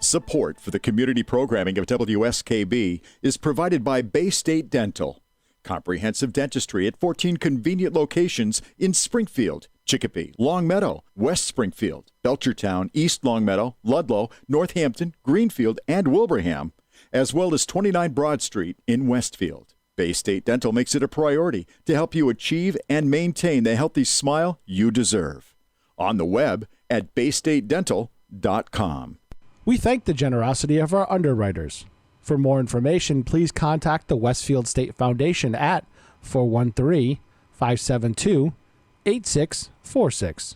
Support for the community programming of WSKB is provided by Bay State Dental. Comprehensive dentistry at 14 convenient locations in Springfield, Chicopee, Longmeadow, West Springfield, Belchertown, East Longmeadow, Ludlow, Northampton, Greenfield, and Wilbraham, as well as 29 Broad Street in Westfield. Bay State Dental makes it a priority to help you achieve and maintain the healthy smile you deserve. On the web at baystatedental.com. We thank the generosity of our underwriters. For more information, please contact the Westfield State Foundation at 413-572-8646.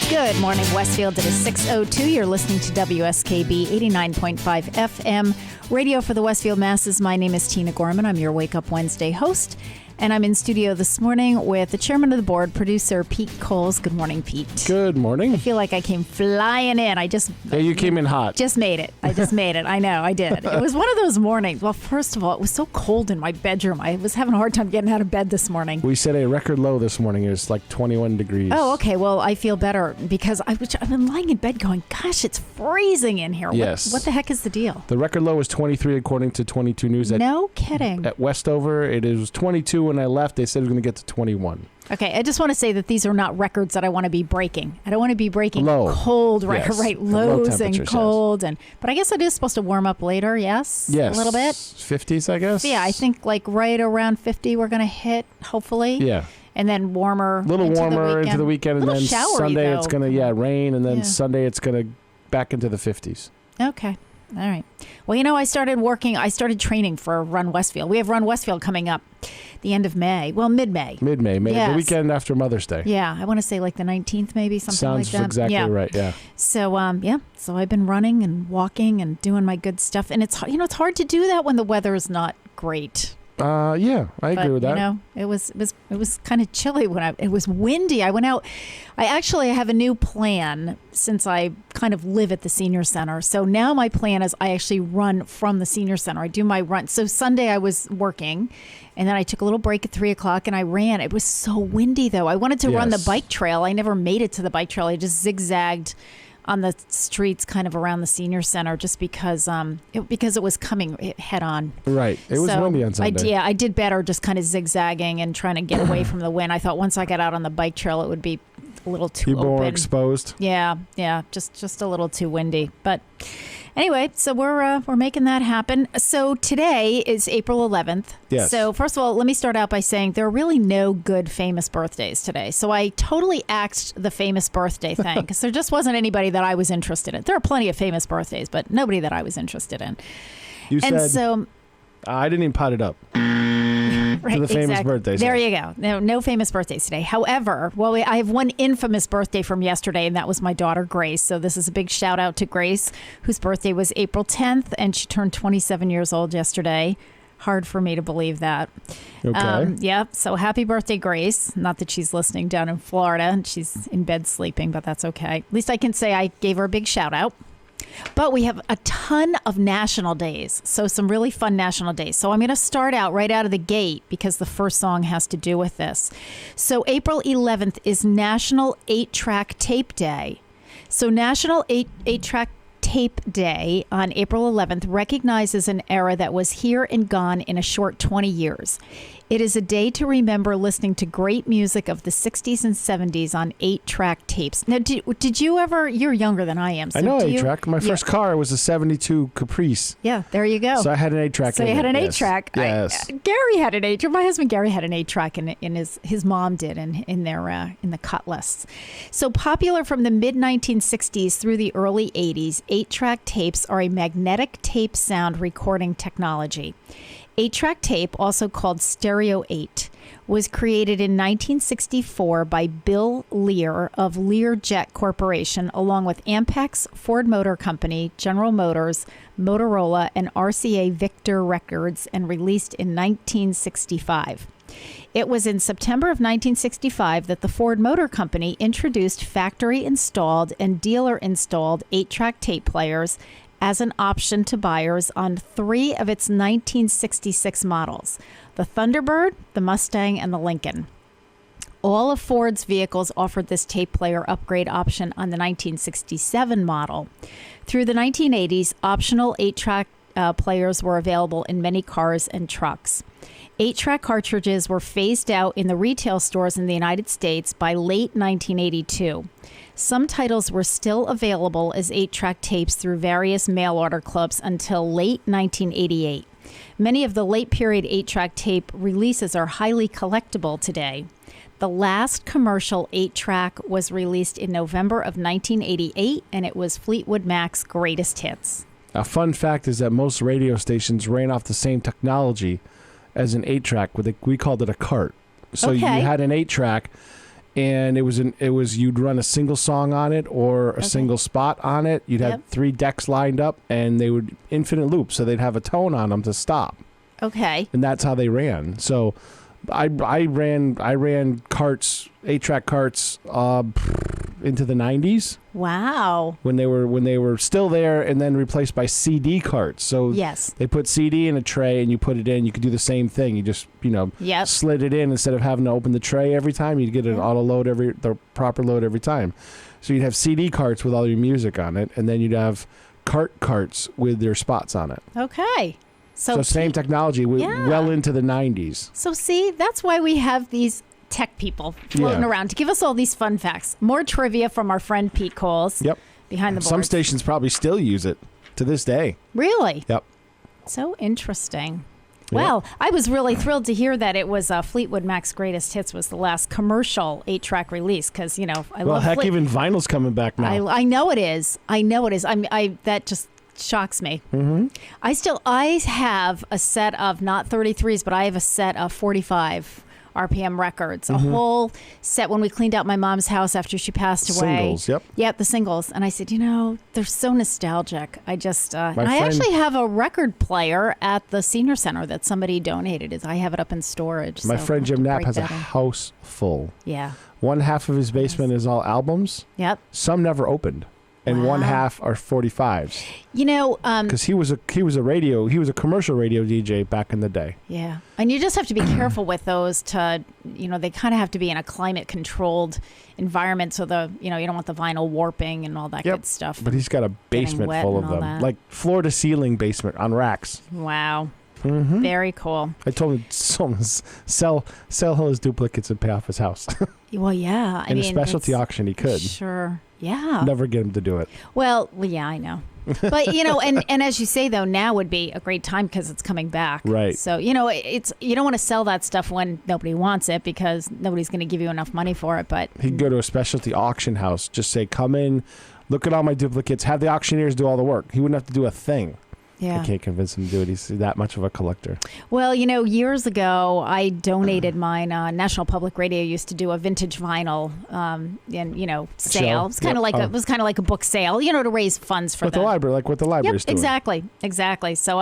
Good morning, Westfield. It is 6:02. You're listening to WSKB 89.5 FM, radio for the Westfield masses. My name is Tina Gorman. I'm your Wake Up Wednesday host, and I'm in studio this morning with the chairman of the board, producer Pete Coles. Good morning, Pete. Good morning. I feel like I came flying in. Hey, you came in hot. Just made it. I just made it. I know, I did. It was one of those mornings. Well, first of all, it was so cold in my bedroom. I was having a hard time getting out of bed this morning. We set a record low this morning. It was like 21 degrees. Oh, okay. Well, I feel better because I've been lying in bed going, gosh, it's freezing in here. Yes. What the heck is the deal? The record low was 23 according to 22 News. No kidding. At Westover, it was 22 when I left. They said it was going to get to 21. Okay, I just want to say that these are not records that I want to be breaking. I don't want to be breaking cold, right? Yes. Right, lows and cold, yes. But I guess it is supposed to warm up later. Yes, yes, a little bit. 50s, I guess. Yeah, I think like right around 50 we're going to hit, hopefully. Yeah. And then warmer. A little warmer into the weekend, and then showery, Sunday though. it's going to rain, and then Sunday it's going to back into the 50s. Okay. All right. Well, I started training for Run Westfield. We have Run Westfield coming up the end of May. Well, mid-May. Mid-May. Yes. The weekend after Mother's Day. Yeah. I want to say like the 19th, maybe, something Sounds like that. exactly right, yeah. So, So I've been running and walking and doing my good stuff. And it's, it's hard to do that when the weather is not great. Yeah, I agree with that. It was kind of chilly when it was windy. I went out. I have a new plan since I kind of live at the senior center. So now my plan is I actually run from the senior center. I do my run. So Sunday I was working, and then I took a little break at 3:00 and I ran. It was so windy though. I wanted to run the bike trail. I never made it to the bike trail. I just zigzagged on the streets kind of around the senior center just because it was coming head on. Right. It was windy on Sunday. I did better just kind of zigzagging and trying to get away from the wind. I thought once I got out on the bike trail, it would be a little too open. More exposed. Yeah. Just a little too windy. But anyway, so we're making that happen. So today is April 11th. Yes. So first of all, let me start out by saying there are really no good famous birthdays today. So I totally axed the famous birthday thing because there just wasn't anybody that I was interested in. There are plenty of famous birthdays, but nobody that I was interested in. You said, I didn't even pot it up. Right, to the famous birthdays. There you go. No famous birthdays today. However, I have one infamous birthday from yesterday, and that was my daughter, Grace. So this is a big shout out to Grace, whose birthday was April 10th, and she turned 27 years old yesterday. Hard for me to believe that. Okay. So happy birthday, Grace. Not that she's listening down in Florida, and she's in bed sleeping, but that's okay. At least I can say I gave her a big shout out. But we have a ton of national days, so some really fun national days. So I'm going to start out right out of the gate because the first song has to do with this. So April 11th is National 8-Track Tape Day. So National 8-Track Tape Day on April 11th recognizes an era that was here and gone in a short 20 years. It is a day to remember listening to great music of the 60s and 70s on 8-track tapes. Now, did you ever, you're younger than I am. So I know do 8-track. My first car was a 72 Caprice. Yeah, there you go. So I had an 8-track So you had an 8-track. Yes. Gary had an 8-track. My husband Gary had an 8-track, and his mom did in the Cutlass. So popular from the mid-1960s through the early 80s, 8-track tapes are a magnetic tape sound recording technology. 8-track tape, also called Stereo 8, was created in 1964 by Bill Lear of Learjet Corporation, along with Ampex, Ford Motor Company, General Motors, Motorola, and RCA Victor Records, and released in 1965. It was in September of 1965 that the Ford Motor Company introduced factory-installed and dealer-installed 8-track tape players as an option to buyers on 3 of its 1966 models: the Thunderbird, the Mustang, and the Lincoln. All of Ford's vehicles offered this tape player upgrade option on the 1967 model. Through the 1980s, optional 8-track players were available in many cars and trucks. 8-track cartridges were phased out in the retail stores in the United States by late 1982. Some titles were still available as 8-track tapes through various mail-order clubs until late 1988. Many of the late-period 8-track tape releases are highly collectible today. The last commercial 8-track was released in November of 1988, and it was Fleetwood Mac's Greatest Hits. A fun fact is that most radio stations ran off the same technology as an 8-track. We called it a cart. So you had an 8-track, and it was you'd run a single song on it or a single spot on it. You'd have 3 decks lined up, and they would infinite loop, so they'd have a tone on them to stop. Okay. And that's how they ran. So I ran carts, 8-track carts into the 90s. Wow. When they were still there and then replaced by CD carts. So they put CD in a tray and you put it in. You could do the same thing. You just, slid it in instead of having to open the tray every time. You'd get an auto load the proper load every time. So you'd have CD carts with all your music on it, and then you'd have carts with their spots on it. Okay. So same technology well into the 90s. So see, that's why we have these tech people floating around to give us all these fun facts. More trivia from our friend Pete Coles. Yep. Behind the boards. Some stations probably still use it to this day. Really? Yep. So interesting. Well, I was really thrilled to hear that it was Fleetwood Mac's Greatest Hits was the last commercial 8-track release because, I love even vinyl's coming back now. I know it is. That just shocks me. Mm-hmm. I have a set of not 33s, but I have a set of 45 RPM records, a whole set when we cleaned out my mom's house after she passed away. Singles, yep. Yep, the singles. And I said, they're so nostalgic. I just, I actually have a record player at the senior center that somebody donated. I have it up in storage. My friend Jim Knapp has a house full. Yeah. One half of his basement is all albums. Yep. Some never opened. And one half are 45s. Because he was a commercial radio DJ back in the day. Yeah, and you just have to be careful with those. They kind of have to be in a climate controlled environment, so you don't want the vinyl warping and all that good stuff. But he's got a basement full of them, like floor to ceiling basement on racks. Wow. Mm-hmm. Very cool. I told him sell his duplicates and pay off his house. Well, yeah. In a specialty auction, he could. Sure. Yeah. Never get him to do it. Well, yeah, I know. But, and as you say, though, now would be a great time because it's coming back. Right. So, you don't want to sell that stuff when nobody wants it because nobody's going to give you enough money for it. But he'd go to a specialty auction house, just say, come in, look at all my duplicates, have the auctioneers do all the work. He wouldn't have to do a thing. Yeah. I can't convince him to do it. He's that much of a collector. Well, years ago, I donated mine. National Public Radio used to do a vintage vinyl, sale. It was kind of like a book sale, to raise funds for the library, like what the library's doing. Exactly. So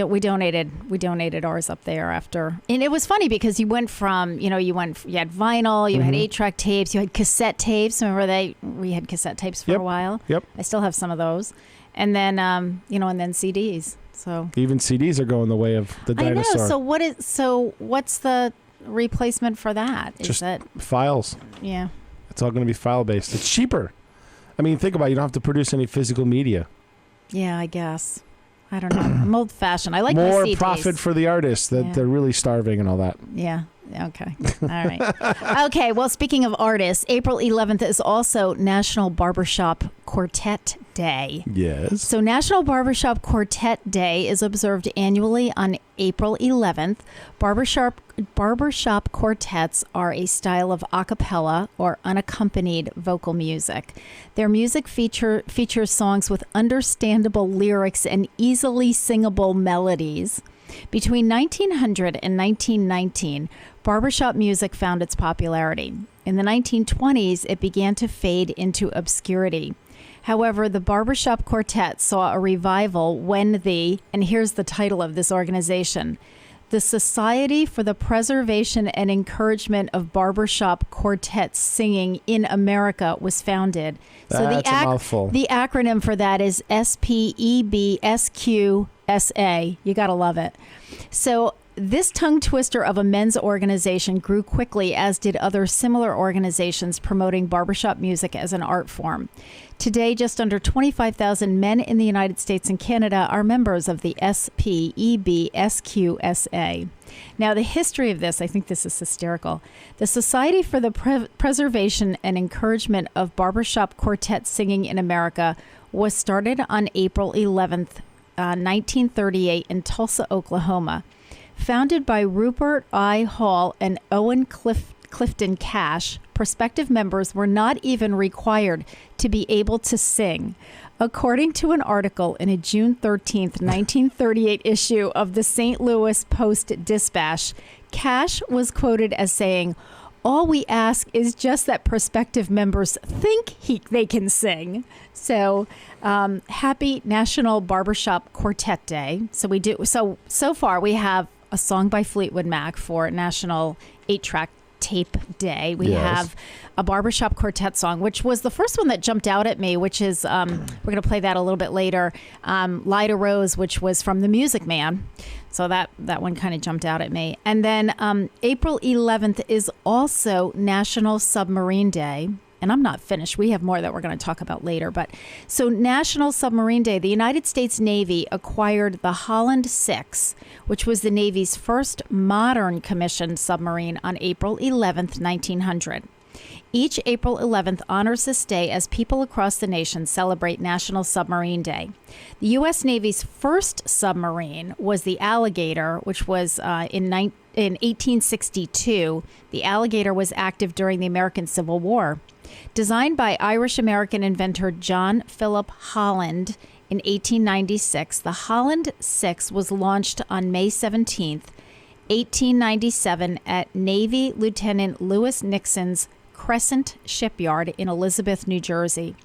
we donated ours up there after, and it was funny because you went from, you had vinyl, you had 8-track tapes, you had cassette tapes. Remember we had cassette tapes for a while. Yep. I still have some of those. And then, and then CDs. So even CDs are going the way of the dinosaur. I know. So what's the replacement for that? Just files. Yeah. It's all going to be file based. It's cheaper. I mean, think about it. You don't have to produce any physical media. Yeah, I guess. I don't know. I'm old-fashioned. I like more my CDs. profit for the artists that they're really starving and all that. Yeah. Okay. All right. Okay. Well, speaking of artists, April 11th is also National Barbershop Quartet Day. Yes. So National Barbershop Quartet Day is observed annually on April 11th. Barbershop quartets are a style of a cappella or unaccompanied vocal music. Their music features songs with understandable lyrics and easily singable melodies. Between 1900 and 1919, barbershop music found its popularity. In the 1920s, it began to fade into obscurity. However, the Barbershop Quartet saw a revival when and here's the title of this organization, the Society for the Preservation and Encouragement of Barbershop Quartet Singing in America was founded. That's a mouthful. The acronym for that is SPEBSQSA. You got to love it. So this tongue twister of a men's organization grew quickly, as did other similar organizations promoting barbershop music as an art form. Today, just under 25,000 men in the United States and Canada are members of the SPEBSQSA. Now, the history of this, I think this is hysterical. The Society for the Preservation and Encouragement of Barbershop Quartet Singing in America was started on April 11th, 1938 in Tulsa, Oklahoma. Founded by Rupert I. Hall and Owen Clifton Cash, prospective members were not even required to be able to sing. According to an article in a June 13th, 1938 issue of the St. Louis Post-Dispatch, Cash was quoted as saying, "All we ask is just that prospective members think they can sing." So, happy National Barbershop Quartet Day. So far we have a song by Fleetwood Mac for National 8-Track Tape Day. We have a barbershop quartet song, which was the first one that jumped out at me, which is, we're going to play that a little bit later, Lida Rose, which was from The Music Man. So that one kind of jumped out at me. And then April 11th is also National Submarine Day. And I'm not finished. We have more that we're going to talk about later. But so National Submarine Day, the United States Navy acquired the Holland 6, which was the Navy's first modern commissioned submarine, on April 11th, 1900. Each April 11th honors this day as people across the nation celebrate National Submarine Day. The U.S. Navy's first submarine was the Alligator, which was in 1862. The Alligator was active during the American Civil War. Designed by Irish-American inventor John Philip Holland in 1896, the Holland 6 was launched on May 17th, 1897 at Navy Lieutenant Lewis Nixon's Crescent Shipyard in Elizabeth, New Jersey.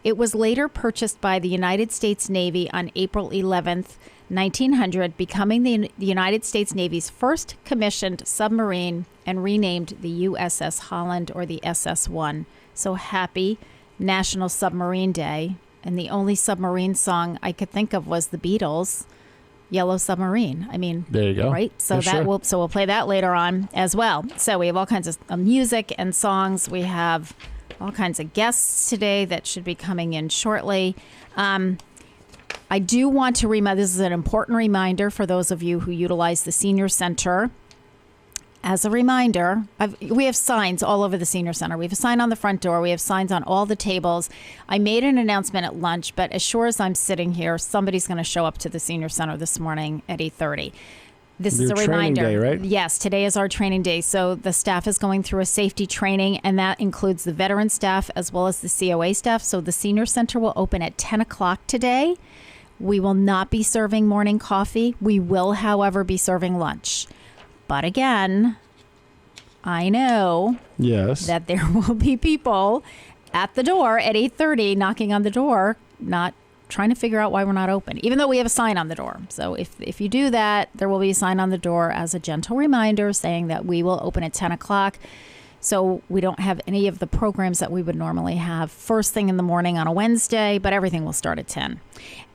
It was later purchased by the United States Navy on April 11th, 1900, becoming the United States Navy's first commissioned submarine and renamed the USS Holland, or the SS-1. So happy National Submarine Day. And the only submarine song I could think of was the Beatles' Yellow Submarine. I mean, there you go. Right? So we'll play that later on as well. So we have all kinds of music and songs. We have all kinds of guests today that should be coming in shortly. I do want to this is an important reminder for those of you who utilize the Senior Center. As a reminder, we have signs all over the Senior Center. We have a sign on the front door. We have signs on all the tables. I made an announcement at lunch, but as sure as I'm sitting here, somebody's going to show up to the Senior Center this morning at 8:30. This is a reminder. Day, right? Yes, today is our training day. So the staff is going through a safety training, and that includes the veteran staff as well as the COA staff. So the Senior Center will open at 10 o'clock today. We will not be serving morning coffee. We will, however, be serving lunch. But again, I know that there will be people at the door at 8:30 knocking on the door, not trying to figure out why we're not open, even though we have a sign on the door. So if you do that, there will be a sign on the door as a gentle reminder saying that we will open at 10 o'clock. So we don't have any of the programs that we would normally have first thing in the morning on a Wednesday, but everything will start at 10.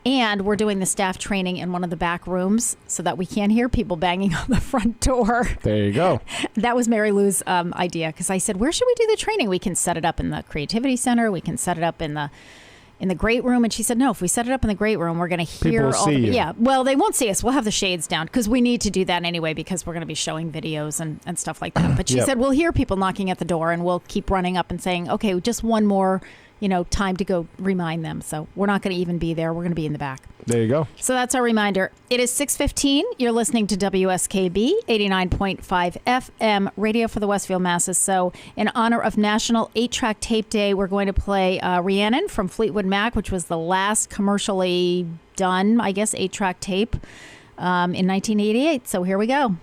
And we're doing the staff training in one of the back rooms so that we can't hear people banging on the front door. There you go. That was Mary Lou's idea, because I said, where should we do the training? We can set it up in the Creativity Center. We can set it up in the in the great room, and she said, no, if we set it up in the great room, we're going to hear all the... Yeah, well, they won't see us. We'll have the shades down because we need to do that anyway because we're going to be showing videos and stuff like that. But she said, we'll hear people knocking at the door and we'll keep running up and saying, okay, just one more, time to go remind them. So we're not going to even be there. We're going to be in the back. There you go. So that's our reminder. It is 6:15. You're listening to WSKB 89.5 FM radio for the Westfield Masses. So in honor of National 8-Track Tape Day, we're going to play Rhiannon from Fleetwood Mac, which was the last commercially done, 8-track tape in 1988. So here we go.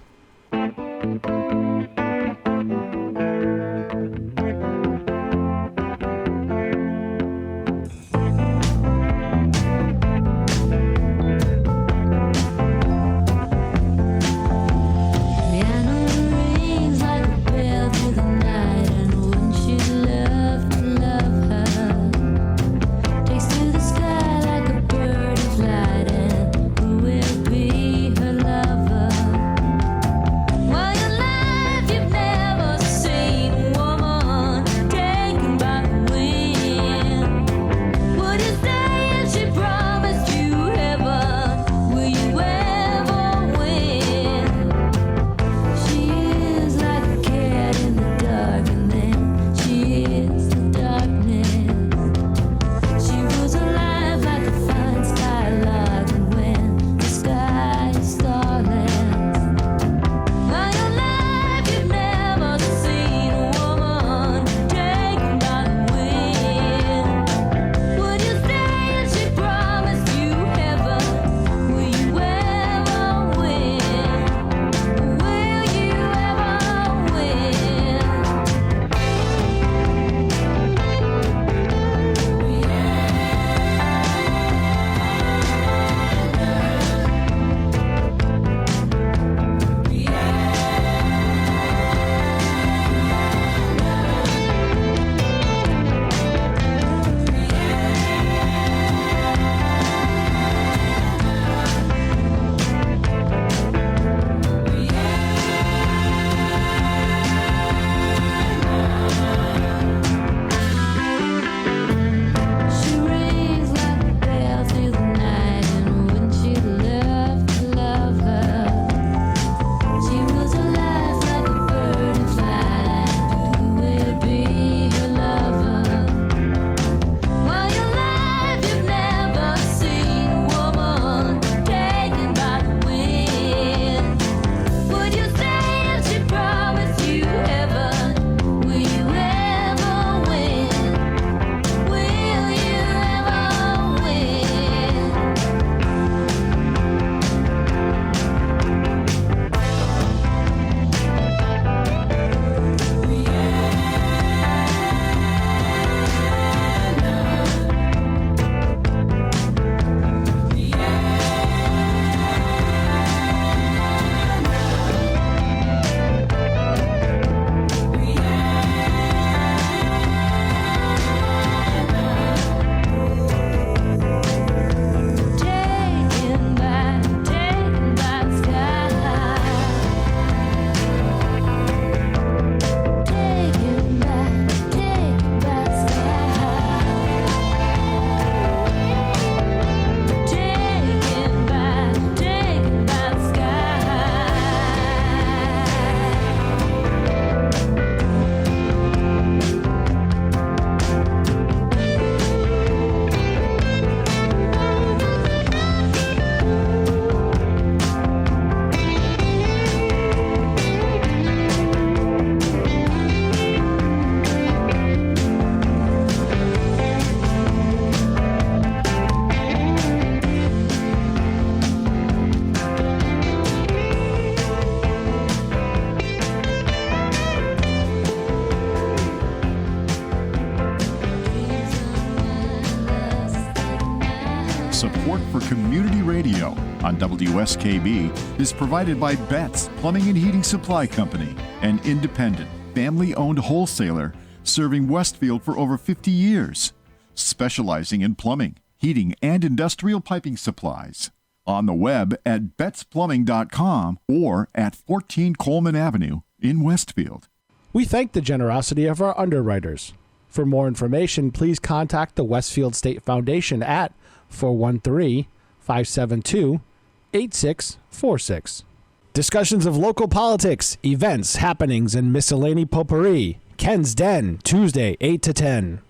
Support for community radio on WSKB is provided by Betts Plumbing and Heating Supply Company, an independent, family-owned wholesaler serving Westfield for over 50 years, specializing in plumbing, heating, and industrial piping supplies. On the web at bettsplumbing.com or at 14 Coleman Avenue in Westfield. We thank the generosity of our underwriters. For more information, please contact the Westfield State Foundation at 413-572-8646. Discussions of local politics, events, happenings, and miscellany potpourri. Ken's Den, Tuesday, 8 to 10.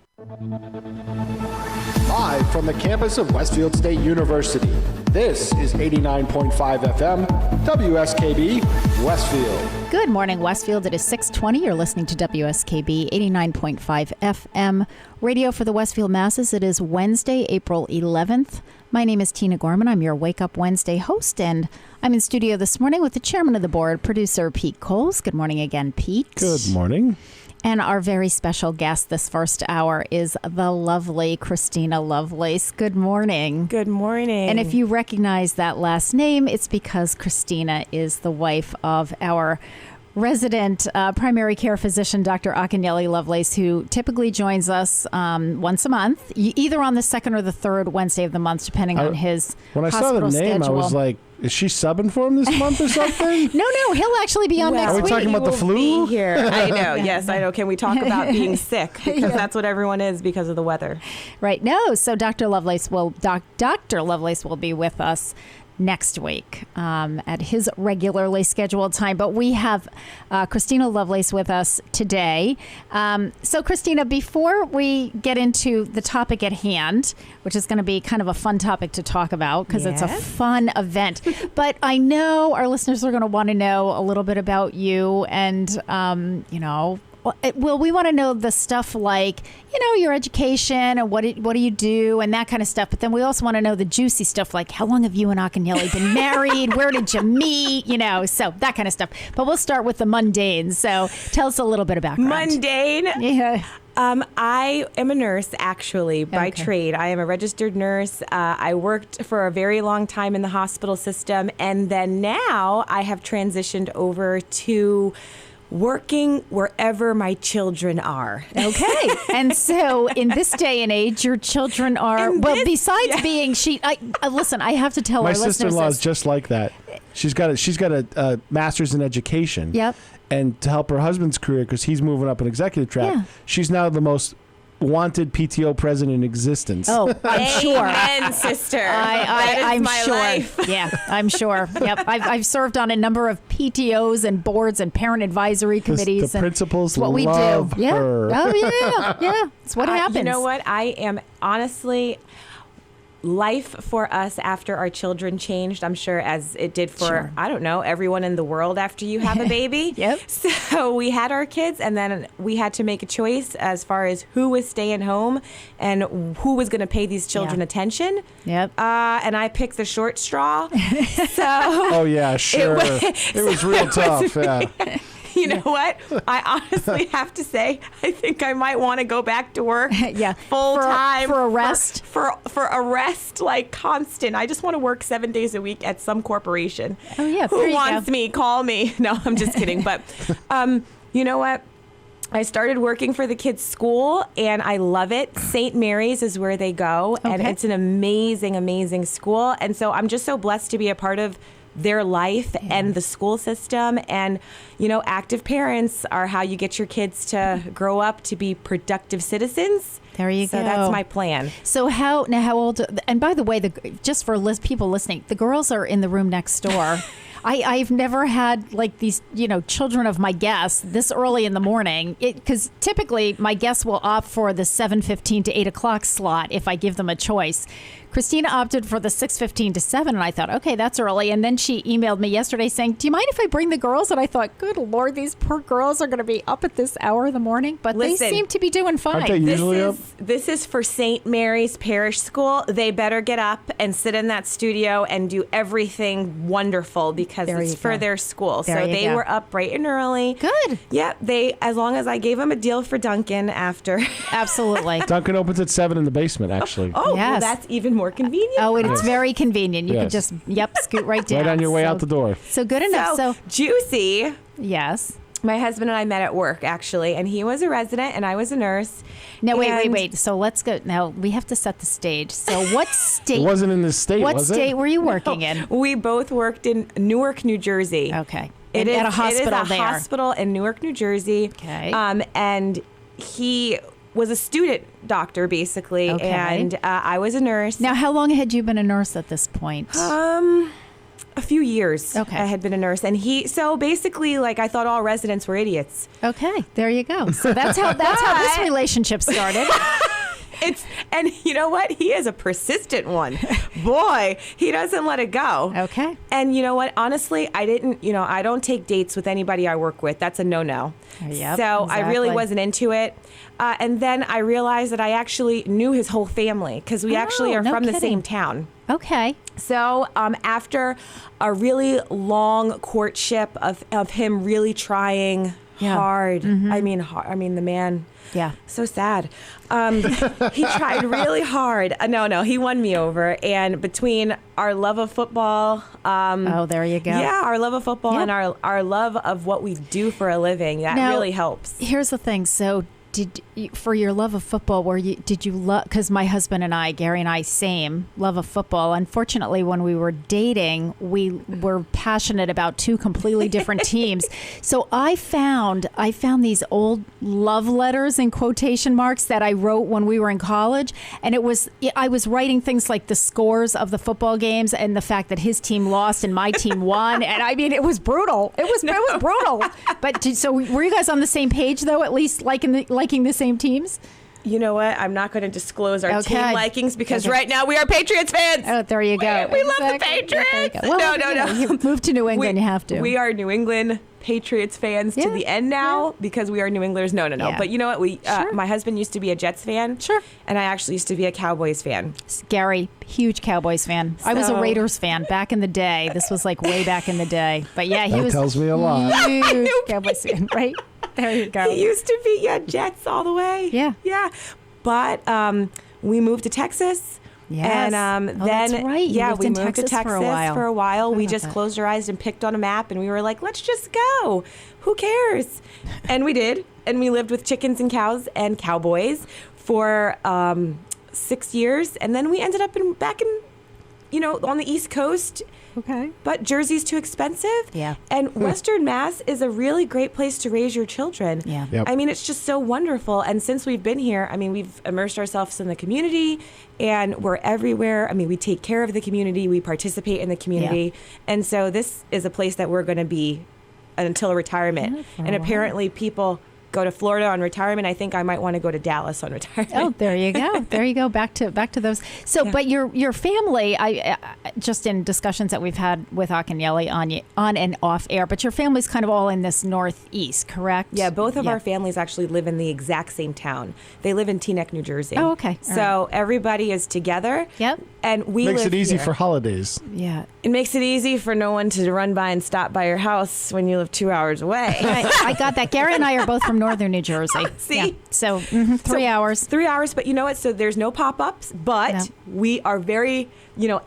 Live from the campus of Westfield State University, this is 89.5 FM, WSKB, Westfield. Good morning, Westfield. It is 6:20. You're listening to WSKB 89.5 FM, radio for the Westfield masses. It is Wednesday, April 11th. My name is Tina Gorman. I'm your Wake Up Wednesday host, and I'm in studio this morning with the chairman of the board, producer Pete Coles. Good morning again, Pete. Good morning. And our very special guest this first hour is the lovely Christina Lovelace. Good morning. Good morning. And if you recognize that last name, it's because Christina is the wife of our resident primary care physician, Dr. Akinyele Lovelace, who typically joins us once a month, either on the second or the third Wednesday of the month, depending on his When I saw the name, schedule. I was like, is she subbing for him this month or something? No, he'll actually be on next week. Are we talking about the flu? Be here. I know. Yes, I know. Can we talk about being sick? Because that's what everyone is because of the weather. Right. No. So Dr. Lovelace will be with us next week at his regularly scheduled time. But we have Christina Lovelace with us today. So, Christina, before we get into the topic at hand, which is going to be kind of a fun topic to talk about because it's a fun event, but I know our listeners are going to want to know a little bit about you and, well, we want to know the stuff like, your education and what do you do and that kind of stuff. But then we also want to know the juicy stuff like how long have you and Akinyele been married? Where did you meet? So that kind of stuff. But we'll start with the mundane. So tell us a little bit about mundane. Yeah. I am a nurse, actually, by trade. I am a registered nurse. I worked for a very long time in the hospital system. And then now I have transitioned over to working wherever my children are. Okay. And so in this day and age, your children are, besides being, listen, I have to tell my our listeners sister-in-law is just like that. She's got a master's in education. Yep. And to help her husband's career, because he's moving up an executive track, she's now the most wanted PTO president in existence. Oh, I'm sure. Amen, sister. I'm my sure. Life. Yeah, I'm sure. Yep. I've served on a number of PTOs and boards and parent advisory committees. The principals what we love do. her. Yeah. Oh, yeah. It's what happens. You know what? I am honestly... life for us after our children changed, I'm sure, as it did for, I don't know, everyone in the world after you have a baby. Yep. So we had our kids, and then we had to make a choice as far as who was staying home and who was going to pay these children attention. Yep. And I picked the short straw. So oh, yeah, sure. It was real tough. Yeah. You know what? I honestly have to say, I think I might want to go back to work full time. For a rest? For a rest, like constant. I just want to work 7 days a week at some corporation. Oh, yeah. Who wants me? Call me. No, I'm just kidding. But you know what? I started working for the kids' school, and I love it. St. Mary's is where they go, and it's an amazing, amazing school. And so I'm just so blessed to be a part of their life and the school system. And, active parents are how you get your kids to grow up to be productive citizens. There you go. So that's my plan. So how old, and by the way, just for people listening, the girls are in the room next door. I've never had like these, children of my guests this early in the morning, because typically my guests will opt for the 7:15 to 8 o'clock slot if I give them a choice. Christina opted for the 6:15 to 7, and I thought, okay, that's early. And then she emailed me yesterday saying, do you mind if I bring the girls? And I thought, good Lord, these poor girls are going to be up at this hour in the morning. But they seem to be doing fine. Aren't they usually up? This is for St. Mary's Parish School. They better get up and sit in that studio and do everything wonderful because it's for their school. So they were up bright and early. Good. Yeah, as long as I gave them a deal for Dunkin' after. Absolutely. Dunkin' opens at 7 in the basement, actually. Oh, well, that's even more convenient. Oh, it's very convenient. You can just, scoot right down. Right on your way out the door. So good enough. So Juicy. Yes. My husband and I met at work, actually, and he was a resident and I was a nurse. Now, wait. So let's go. Now, we have to set the stage. So what state? It wasn't in the state, What was it? state were you working in? We both worked in Newark, New Jersey. Okay. It is at a hospital there. Hospital in Newark, New Jersey. Okay. And he was a student doctor, basically, and I was a nurse. Now, how long had you been a nurse at this point? A few years. Okay. I had been a nurse, and so basically, like, I thought all residents were idiots. Okay, there you go. So that's how this relationship started. And you know what? He is a persistent one. Boy, he doesn't let it go. Okay. And you know what? Honestly, I don't take dates with anybody I work with. That's a no-no. Yep, so I really exactly. wasn't into it. And then I realized that I actually knew his whole family because we actually are no from the kidding. same town. Okay. So after a really long courtship of him really trying hard, Mm-hmm. I mean the man. Yeah. So sad. He tried really hard. No, he won me over. And between our love of football, there you go. Yeah, our love of football Yep. and our love of what we do for a living, that Now, really helps. Here's the thing. So for your love of football, did you love, because my husband and I, Gary and I, same love of football. Unfortunately, when we were dating, we were passionate about two completely different teams. So I found these old love letters in quotation marks that I wrote when we were in college. And I was writing things like the scores of the football games and the fact that his team lost and my team won. And I mean, it was brutal. It was brutal. But so were you guys on the same page though, at least liking the same teams? You know what? I'm not going to disclose our team likings because Okay. right now we are Patriots fans. Oh, there you go. We love the Exactly. Patriots. Well, No. You moved to New England, you have to. We are New England Patriots fans to the end now because we are New Englanders. No. Yeah. But you know what? Sure. My husband used to be a Jets fan. Sure. And I actually used to be a Cowboys fan. Gary, huge Cowboys fan. I was a So- Raiders fan back in the day. This was like way back in the day. But yeah, he That was tells me a lot. huge Cowboys fan, right? There you go. He used to be Jets all the way. Yeah. Yeah. But we moved to Texas. Yes. And Oh, then, that's right. You lived we in moved to Texas Texas for a while. We about just that. closed our eyes and picked on a map, and we were like, let's just go. Who cares? And we did. And we lived with chickens and cows and cowboys for 6 years. And then we ended up back in, on the East Coast. Okay. But Jersey's too expensive. Yeah. And Western Mass is a really great place to raise your children. Yeah. Yep. I mean, it's just so wonderful. And since we've been here, I mean, we've immersed ourselves in the community and we're everywhere. I mean, we take care of the community, we participate in the community. And so this is a place that we're going to be until retirement. Yeah, for a and while. apparently people go to Florida on retirement. I think I might want to go to Dallas on retirement. Oh, there you go. There you go. Back to those. So, but your family, I just in discussions that we've had with Akinyele on and off air, but your family's kind of all in this Northeast, correct? Yeah, both of our families actually live in the exact same town. They live in Teaneck, New Jersey. Oh, okay. All So everybody is together. Yep. And we Makes live it easy here. for holidays. Yeah. It makes it easy for no one to run by and stop by your house when you live 2 hours away. I got that. Gary and I are both from northern New Jersey. See? Yeah. So 3 hours. 3 hours, but you know what? So there's no pop-ups, but No. we are very,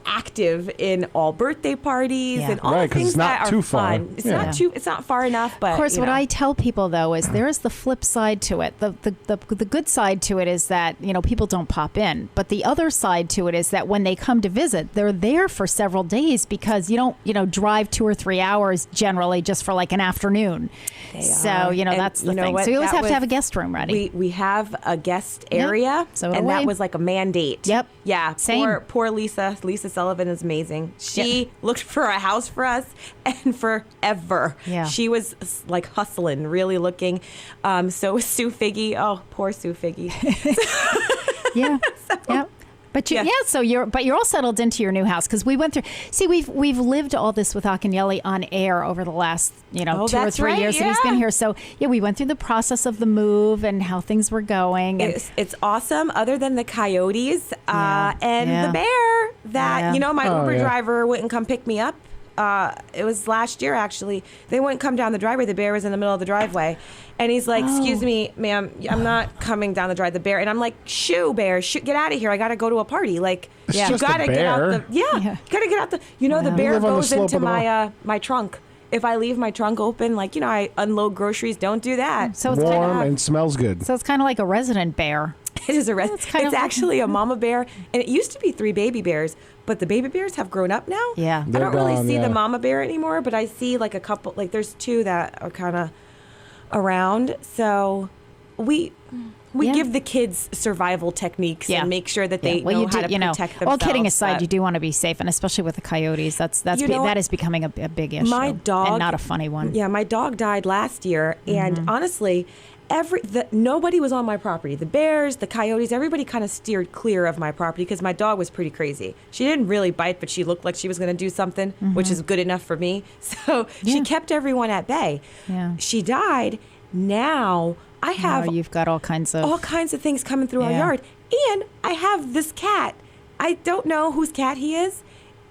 active in all birthday parties Yeah. and all Right, the 'cause things it's not that are too far. fun. It's Yeah. it's not far enough, but Of course, what I tell people though is there is the flip side to it. The good side to it is that people don't pop in, but the other side to it is that when they come to visit, they're there for several days because you don't drive 2 or 3 hours generally just for like an afternoon. So are. And that's the you know thing. what? So you always That have to have a was- guest room ready. We have a guest Yep. area, So and do that we. was like a mandate. Yep. Yeah. Same. Poor Lisa. Lisa Sullivan is amazing. She looked for a house for us, and forever. Yeah. She was like hustling, really looking. So was Sue Figgy. Oh, poor Sue Figgy. Yeah. Yeah. But Yeah. so you're all settled into your new house because we went through. See, we've lived all this with Akinyele on air over the last 2 or that's 3 right, years, and he's been yeah. here. So yeah, we went through the process of the move and how things were going. And It's awesome, other than the coyotes Yeah. and Yeah. the bear that, Yeah. my Oh, Uber yeah. driver wouldn't come pick me up. It was last year, actually. They wouldn't come down the driveway. The bear was in the middle of the driveway. And he's like, excuse me, ma'am, I'm not coming down the driveway. The bear. And I'm like, shoo, bear, get out of here. I got to go to a party. Like, It's you just a got to get out bear. the, you got to get out the, the Wow. bear We live on the goes slope into of the my trunk. If I leave my trunk open, like, I unload groceries, don't do that. So it's kind Warm of and smells good. so it's kind of like a resident bear. It is a It's kind It's of- actually a mama bear, and it used to be 3 baby bears, but the baby bears have grown up now. Yeah. I They're don't really gone, see yeah. the mama bear anymore, but I see like a couple. Like there's 2 that are kind of around. So We give the kids survival techniques and make sure that they know how to protect themselves. All kidding aside, you do want to be safe, and especially with the coyotes, that is becoming a big issue. My dog, and not a funny one. Yeah, my dog died last year, and honestly, nobody was on my property. The bears, the coyotes, everybody kind of steered clear of my property because my dog was pretty crazy. She didn't really bite, but she looked like she was going to do something, which is good enough for me. So she kept everyone at bay. Yeah. She died. Now I have you've got all kinds of things coming through our yard, and I have this cat. I don't know whose cat he is.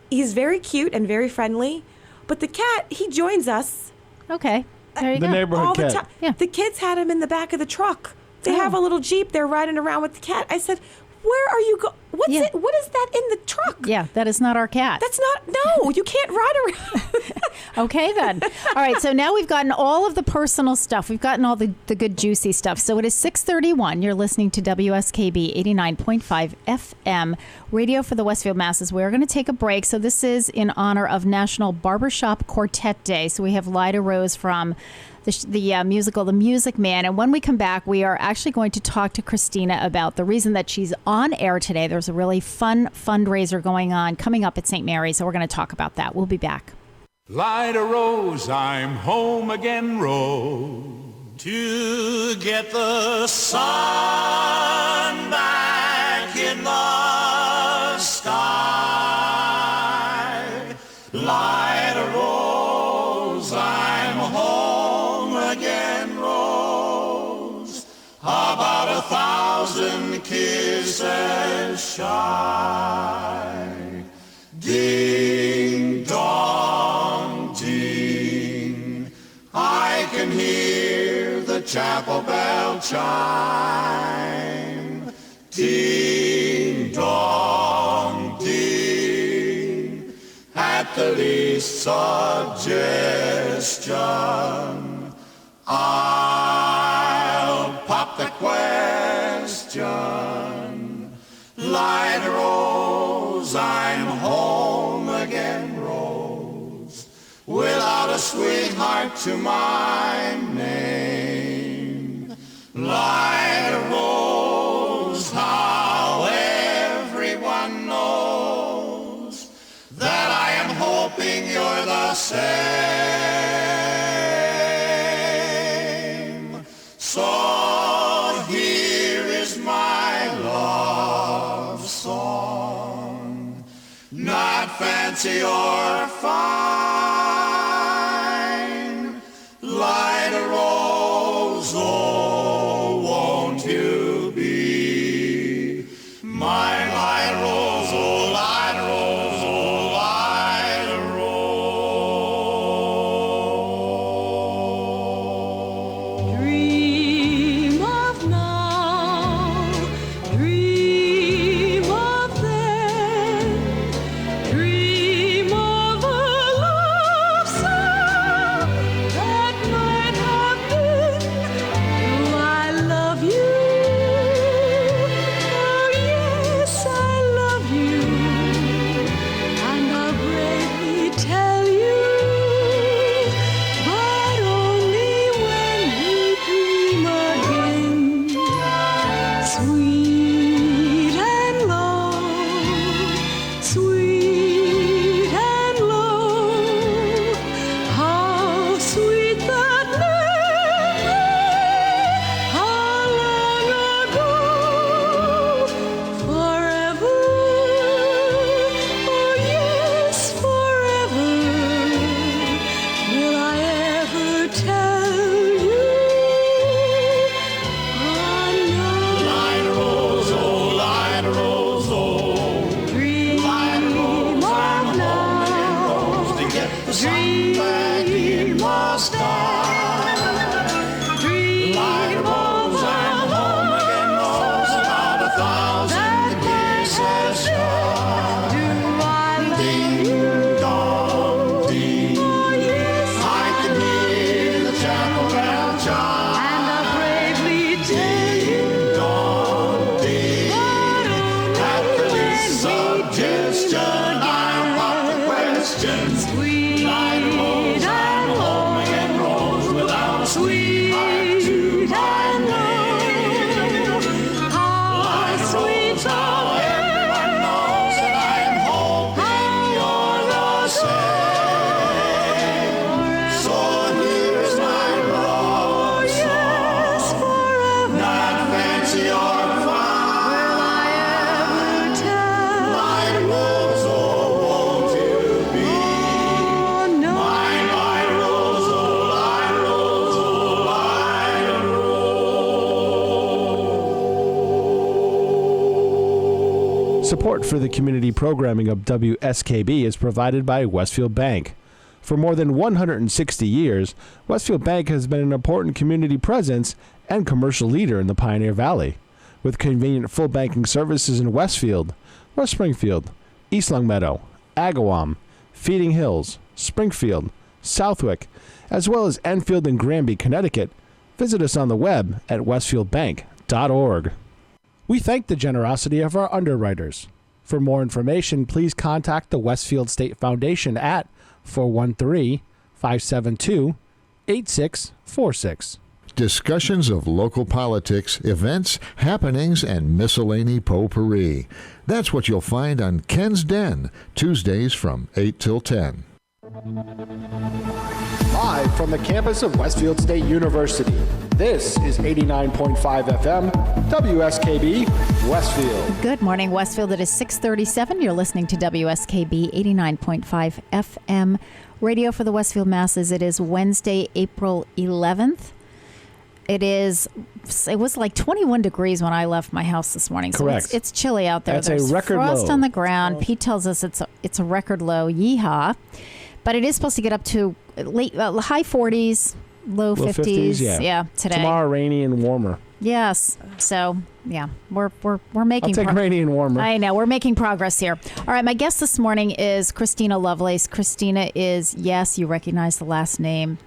He's very cute and very friendly, but the cat, he joins us. Okay. There you go. The neighborhood all cat. the time. Yeah. The kids had him in the back of the truck. They have a little Jeep. They're riding around with the cat. I said, where are you going? What's it? What is that in the truck? Yeah, that is not our cat. That's not, no, you can't ride around. Okay, then. All right, so now we've gotten all of the personal stuff. We've gotten all the good, juicy stuff. So it is 6:31. You're listening to WSKB 89.5 FM, radio for the Westfield Masses. We're going to take a break. So this is in honor of National Barbershop Quartet Day. So we have Lyda Rose from the musical The Music Man. And when we come back, we are actually going to talk to Christina about the reason that she's on air today. There's a really fun fundraiser coming up at St. Mary's. So we're going to talk about that. We'll be back. Lyda Rose, I'm home again, road to get the sun back in the sky. Lyda Rose, I'm home again, Rose, about 1,000 kisses shy. Ding dong ding, I can hear the chapel bell chime. Ding dong ding, at the least suggestion, I'll pop the question. Lyda Rose, I'm home again, Rose, without a sweetheart to my name. Lyda Rose, how everyone knows that I am hoping you're the same. So here is my love song, not fancy or fine. Lyda Rose, oh, won't you be my Lyda Rose, oh, Lyda Rose, oh, Lyda Rose. Dream of now, dream of then, dream of a love song that might have been. Do I love you? Oh yes, Support for the community programming of WSKB is provided by Westfield Bank. For more than 160 years, Westfield Bank has been an important community presence and commercial leader in the Pioneer Valley. With convenient full banking services in Westfield, West Springfield, East Longmeadow, Agawam, Feeding Hills, Springfield, Southwick, as well as Enfield and Granby, Connecticut, visit us on the web at westfieldbank.org. We thank the generosity of our underwriters. For more information, please contact the Westfield State Foundation at 413-572-8646. Discussions of local politics, events, happenings, and miscellany potpourri. That's what you'll find on Ken's Den, Tuesdays from 8 till 10. Live from the campus of Westfield State University, this is 89.5 FM, WSKB, Westfield. Good morning, Westfield. It is 6:37. You're listening to WSKB 89.5 FM, radio for the Westfield masses. It is Wednesday, April 11th. It was like 21 degrees when I left my house this morning. Correct. So it's chilly out there. That's There's a record frost low. on the ground. Pete tells us it's a record low. Yeehaw. But it is supposed to get up to high 40s, low 50s. Yeah, today. Tomorrow, rainy and warmer. Yes. So, yeah, we're making I'll take rainy and warmer. I know. We're making progress here. All right. My guest this morning is Christina Lovelace. Christina is, yes, you recognize the last name.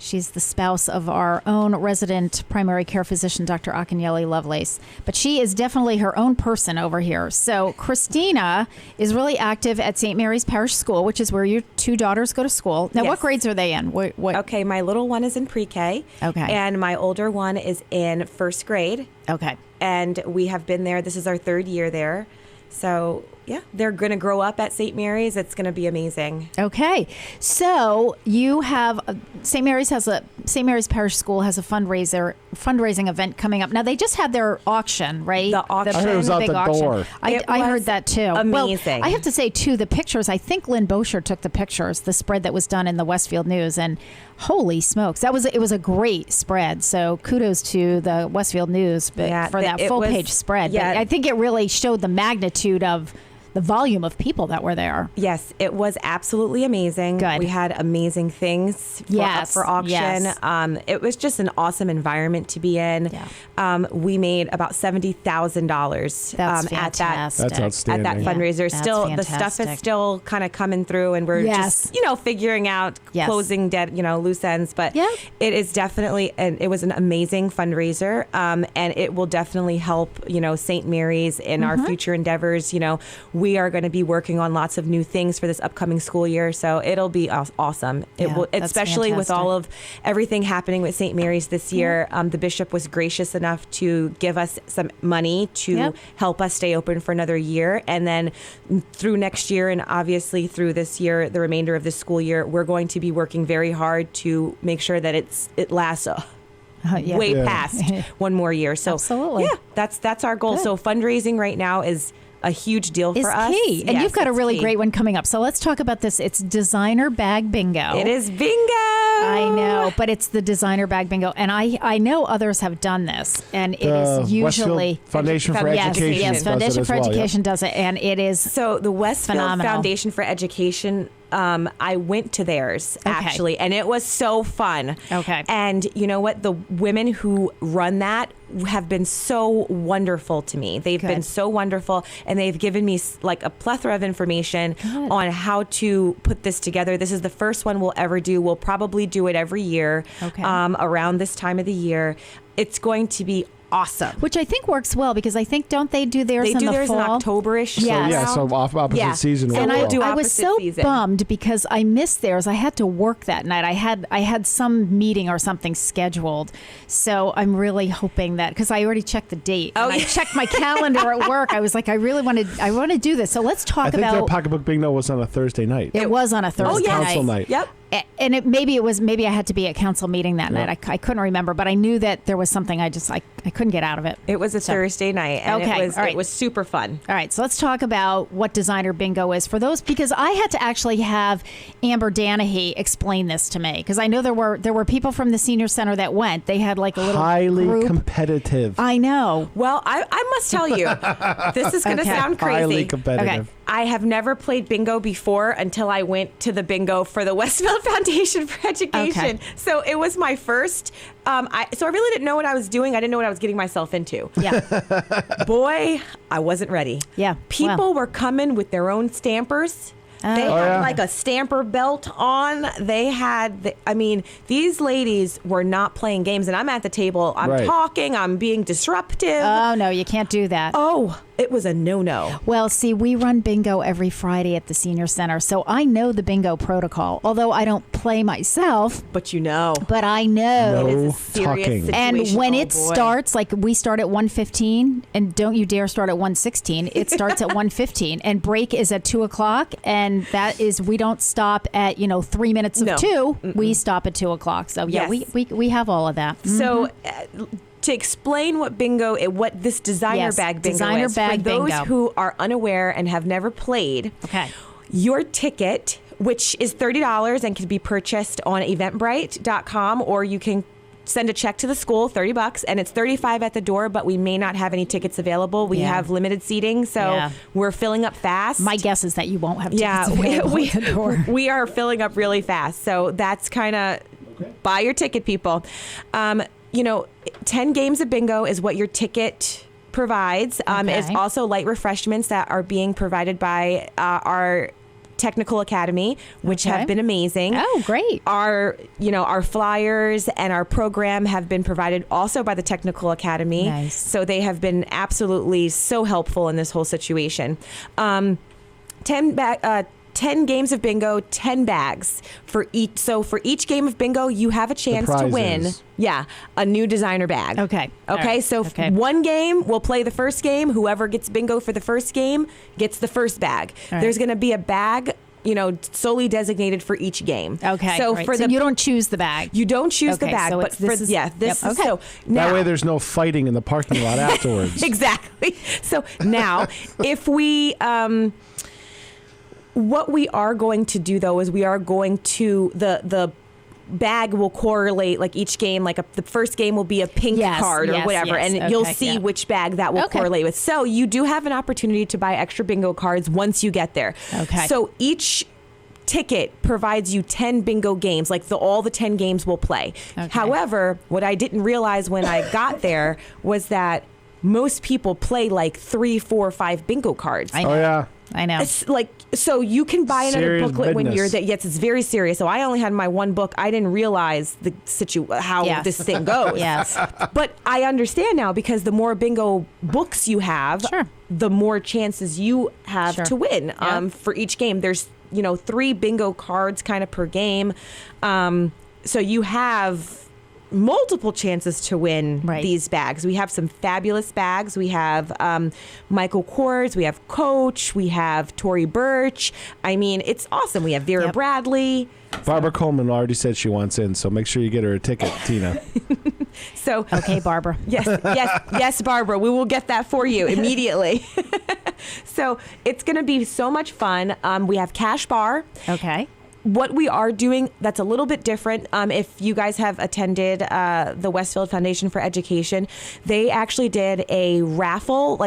She's the spouse of our own resident primary care physician, Dr. Akinyele Lovelace. But she is definitely her own person over here. So Christina is really active at St. Mary's Parish School, which is where your two daughters go to school. Now, Yes. What grades are they in? What? Okay, my little one is in pre-K. Okay. And my older one is in first grade. Okay. And we have been there. This is our third year there. So, yeah, they're going to grow up at St. Mary's. It's going to be amazing. Okay. So you have St. Mary's Parish School has a fundraising event coming up. Now they just had their auction, right? The auction. I heard it was out big the auction. door. I heard that too. Amazing. Well, I have to say too, the pictures. I think Lynn Bosher took the pictures, the spread that was done in the Westfield News, and holy smokes, it was a great spread. So kudos to the Westfield News for that full page spread. Yeah. But I think it really showed the magnitude of the volume of people that were there. Yes, it was absolutely amazing. Good. We had amazing things for auction. Yes. It was just an awesome environment to be in. Yeah. We made about $70,000 That's at fantastic. That's outstanding. that fundraiser. That's Still, the stuff fantastic. is still kind of coming through, and we're Yes. just figuring out closing loose ends. But Yep. it is definitely it was an amazing fundraiser, and it will definitely help St. Mary's in our future endeavors. We are going to be working on lots of new things for this upcoming school year, so it'll be awesome. It will, that's especially with all fantastic. of everything happening with St. Mary's this year. The bishop was gracious enough to give us some money to help us stay open for another year, and then through next year, and obviously through this year, the remainder of this school year, we're going to be working very hard to make sure that it lasts way past one more year. So Absolutely. yeah, that's our goal. Good. So fundraising right now is a huge deal Is for us. key. And Yes, you've got a it's really key. great one coming up. So let's talk about this. It's designer bag bingo. It is bingo. I know, but it's the designer bag bingo. And I know others have done this. And it is usually Westfield Foundation for Yes, Education. yes, does Foundation it as for well, yeah. Education does it. And it is So the Westfield phenomenal. Foundation for Education, I went to theirs actually, and it was so fun. Okay. And you know what? The women who run that have been so wonderful to me. They've been Good. so wonderful, and they've given me like a plethora of information on how to put this together. This is the first one we'll ever do. We'll probably do it every year around this time of the year. It's going to be awesome. which I think works well because I think don't they do theirs They in do the theirs fall? in October-ish. Yes. So opposite Yeah. season. And will I well. do I was opposite so season. bummed because I missed theirs. I had to work that night. I had some meeting or something scheduled. So I'm really hoping that because I already checked the date. Oh, and I yeah. checked my calendar at work. I was like, I want to do this. So let's talk I think about their pocketbook bingo was on a Thursday night. it was on a Thursday Council night. Yep. and maybe I had to be at council meeting that night. I couldn't remember, but I knew that there was something I couldn't get out of it. It was a Thursday night, and it was super fun. All right, so let's talk about what designer bingo is for those, because I had to actually have Amber Danahy explain this to me, because I know there were people from the senior center that went. They had like a little highly group. Competitive. I know. Well, I must tell you, this is going to sound crazy. Highly competitive. Okay. I have never played bingo before until I went to the bingo for the Westfield Foundation for Education. Okay. So it was my first. So I really didn't know what I was doing. I didn't know what I was getting myself into. Yeah. Boy, I wasn't ready. Yeah. People were coming with their own stampers. They had like a stamper belt on. They had, these ladies were not playing games. And I'm at the table. I'm talking. I'm being disruptive. Oh, no, you can't do that. Oh, it was a no-no. Well, see, we run bingo every Friday at the senior center, so I know the bingo protocol, although I don't play myself. But you know. But I know. It is a serious situation. And when it starts, like we start at 1:15, and don't you dare start at 1:16. It starts at 1:15, and break is at 2 o'clock, and that is, we don't stop at 3 minutes of 2. Mm-mm. We stop at 2 o'clock. So yeah, we have all of that. Mm-hmm. So. To explain what this designer bag bingo is, for those who are unaware and have never played, your ticket, which is $30 and can be purchased on eventbrite.com, or you can send a check to the school, $30, and it's $35 at the door, but we may not have any tickets available. We have limited seating, so we're filling up fast. My guess is that you won't have tickets available at the door. We are filling up really fast, so that's kind of buy your ticket, people. 10 games of bingo is what your ticket provides. It's also light refreshments that are being provided by our technical academy, which have been amazing. Oh, great. Our flyers and our program have been provided also by the technical academy. Nice. So they have been absolutely so helpful in this whole situation. 10 games of bingo, 10 bags for each. So for each game of bingo, you have a chance to win. Yeah, a new designer bag. Okay. Right. So one game, we'll play the first game. Whoever gets bingo for the first game gets the first bag. Right. There's going to be a bag, solely designated for each game. Okay. So you don't choose the bag. You don't choose the bag, so but so now, that way there's no fighting in the parking lot afterwards. Exactly. So now, if we what we are going to do, though, is we are going to the bag will correlate, like each game, like the first game will be a pink card or whatever, and you'll see which bag that will correlate with. So you do have an opportunity to buy extra bingo cards once you get there. Okay. So each ticket provides you 10 bingo games, like all the 10 games will play. Okay. However, what I didn't realize when I got there was that most people play like 3, 4, 5 bingo cards. Oh, yeah. I know. It's like, so you can buy another serious booklet when business. you're there. Yes, it's very serious. So I only had my one book. I didn't realize how this thing goes. Yes. But I understand now, because the more bingo books you have, the more chances you have to win. For each game, there's 3 bingo cards kind of per game. So you have multiple chances to win these bags. We have some fabulous bags. We have Michael Kors, we have Coach, we have Tory Burch. I mean, it's awesome. We have Vera Bradley. Barbara Coleman already said she wants in, so make sure you get her a ticket, Tina. So okay, Barbara. Yes, Barbara. We will get that for you immediately. So it's going to be so much fun. We have Cash Bar. Okay. What we are doing that's a little bit different, if you guys have attended the Westfield Foundation for Education, they actually did a raffle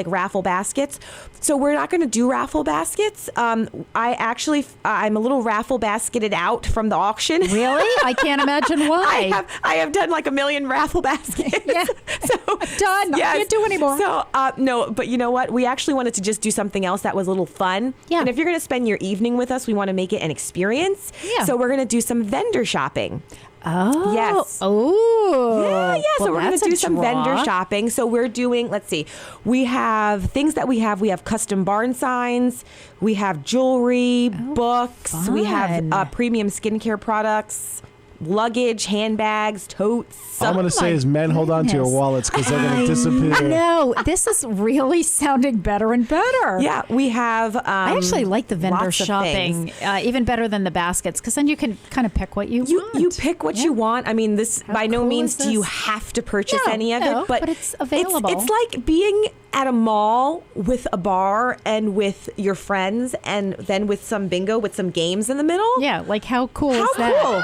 baskets. So we're not going to do raffle baskets. I'm a little raffle basketed out from the auction. Really? I can't imagine why. I have done like 1 million raffle baskets. Yeah. So done. Yes. I can't do anymore. So no, but you know what? We actually wanted to just do something else that was a little fun. Yeah. And if you're going to spend your evening with us, we want to make it an experience. Yeah. So we're going to do some vendor shopping. Oh. Yes. Oh. Yeah. Well, So we're going to do some draw. vendor shopping. So we're doing, let's see, we have things that we have custom barn signs, we have jewelry, books, we have premium skincare products, luggage, handbags, totes. All I'm going to say is men hold on to your wallets because they're going to disappear. No, this is really sounding better and better. Yeah, we have. I actually like the vendor shopping even better than the baskets because then you can kind of pick what you want. You pick what you want. I mean, this by no means do you have to purchase any of it, but it's available. It's like being at a mall with a bar and with your friends, and then with some bingo with some games in the middle. Yeah, like how cool is that? How cool.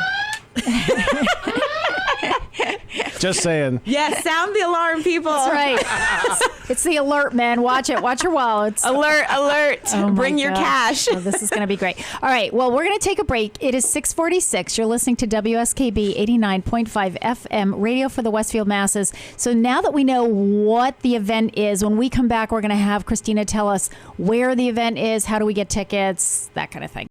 Just saying. Yeah, sound the alarm, people. That's right. It's the alert, man. Watch it. Watch your wallets. Alert. Oh Bring your cash. Oh, this is going to be great. All right. Well, we're going to take a break. It is 6:46. You're listening to WSKB 89.5 FM, radio for the Westfield masses. So now that we know what the event is, when we come back, we're going to have Christina tell us where the event is, how do we get tickets, that kind of thing.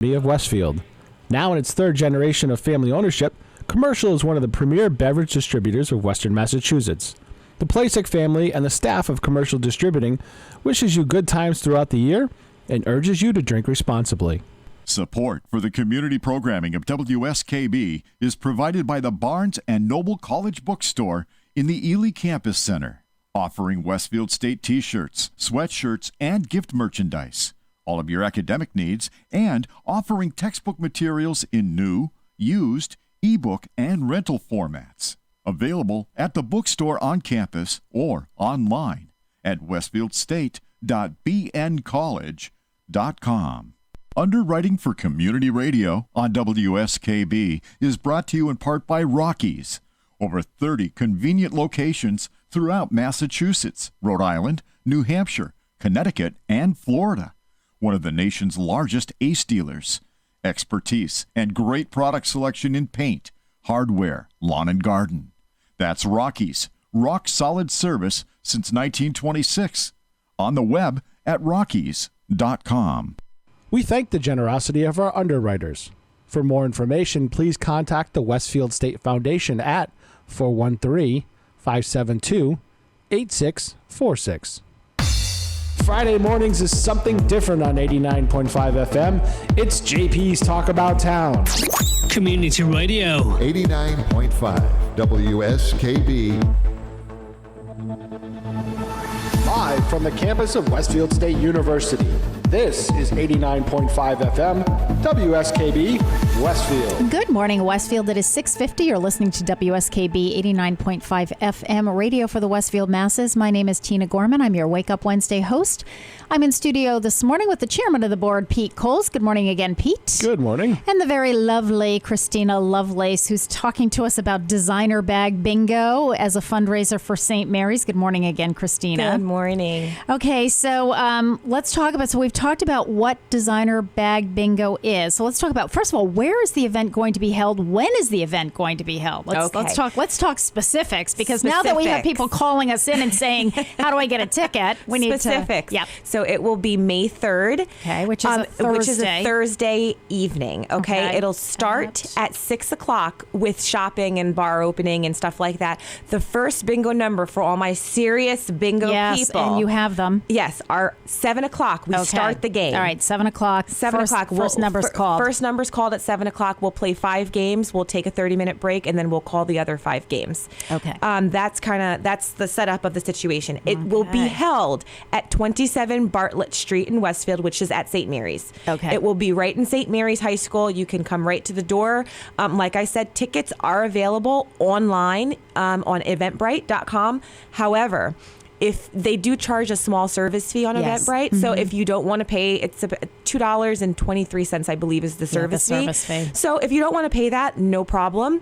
Of Westfield. Now in its third generation of family ownership, Commercial is one of the premier beverage distributors of Western Massachusetts. The Plasek family and the staff of Commercial Distributing wishes you good times throughout the year and urges you to drink responsibly. Support for the community programming of WSKB is provided by the Barnes and Noble College Bookstore in the Ely Campus Center, offering Westfield State t-shirts, sweatshirts, and gift merchandise, all of your academic needs, and offering textbook materials in new, used, ebook, and rental formats. Available at the bookstore on campus or online at westfieldstate.bncollege.com. Underwriting for Community Radio on WSKB is brought to you in part by Rockies. Over 30 convenient locations throughout Massachusetts, Rhode Island, New Hampshire, Connecticut, and Florida. One of the nation's largest ACE dealers. Expertise and great product selection in paint, hardware, lawn and garden. That's Rockies. Rock solid service since 1926. On the web at rockies.com. We thank the generosity of our underwriters. For more information, please contact the Westfield State Foundation at 413-572-8646. Friday mornings is something different on 89.5 FM. It's JP's Talk About Town. Community Radio. 89.5 WSKB. Live from the campus of Westfield State University. This is 89.5 FM, WSKB, Westfield. Good morning, Westfield. It is 6:50. You're listening to WSKB 89.5 FM, radio for the Westfield masses. My name is Tina Gorman. I'm your Wake Up Wednesday host. I'm in studio this morning with the chairman of the board, Pete Coles. Good morning again, Pete. Good morning. And the very lovely Christina Lovelace, who's talking to us about designer bag bingo as a fundraiser for St. Mary's. Good morning again, Christina. Good morning. Okay, so let's talk about, we've talked about what designer bag bingo is. So let's talk about, first of all, where is the event going to be held? When is the event going to be held? Let's talk specifics, because now that we have people calling us in and saying, how do I get a ticket? We need specifics. Yep. So it will be May 3rd. Okay, which is a Thursday evening. Okay. It'll start at 6 o'clock with shopping and bar opening and stuff like that. The first bingo number for all my serious bingo people. And you have them. Yes, are 7 o'clock. We start the game. All right, 7 o'clock. 7 o'clock. First number's called. First number's called at 7 o'clock. We'll play 5 games. We'll take a 30-minute break, and then we'll call the other 5 games. Okay. That's the setup of the situation. It will be held at 27 Bartlett Street in Westfield, which is at St. Mary's. Okay. It will be right in St. Mary's High School. You can come right to the door. Like I said, tickets are available online on eventbrite.com. However, if they do charge a small service fee on Eventbrite, so if you don't want to pay, it's $2.23, I believe, is the service fee. So if you don't want to pay that, no problem.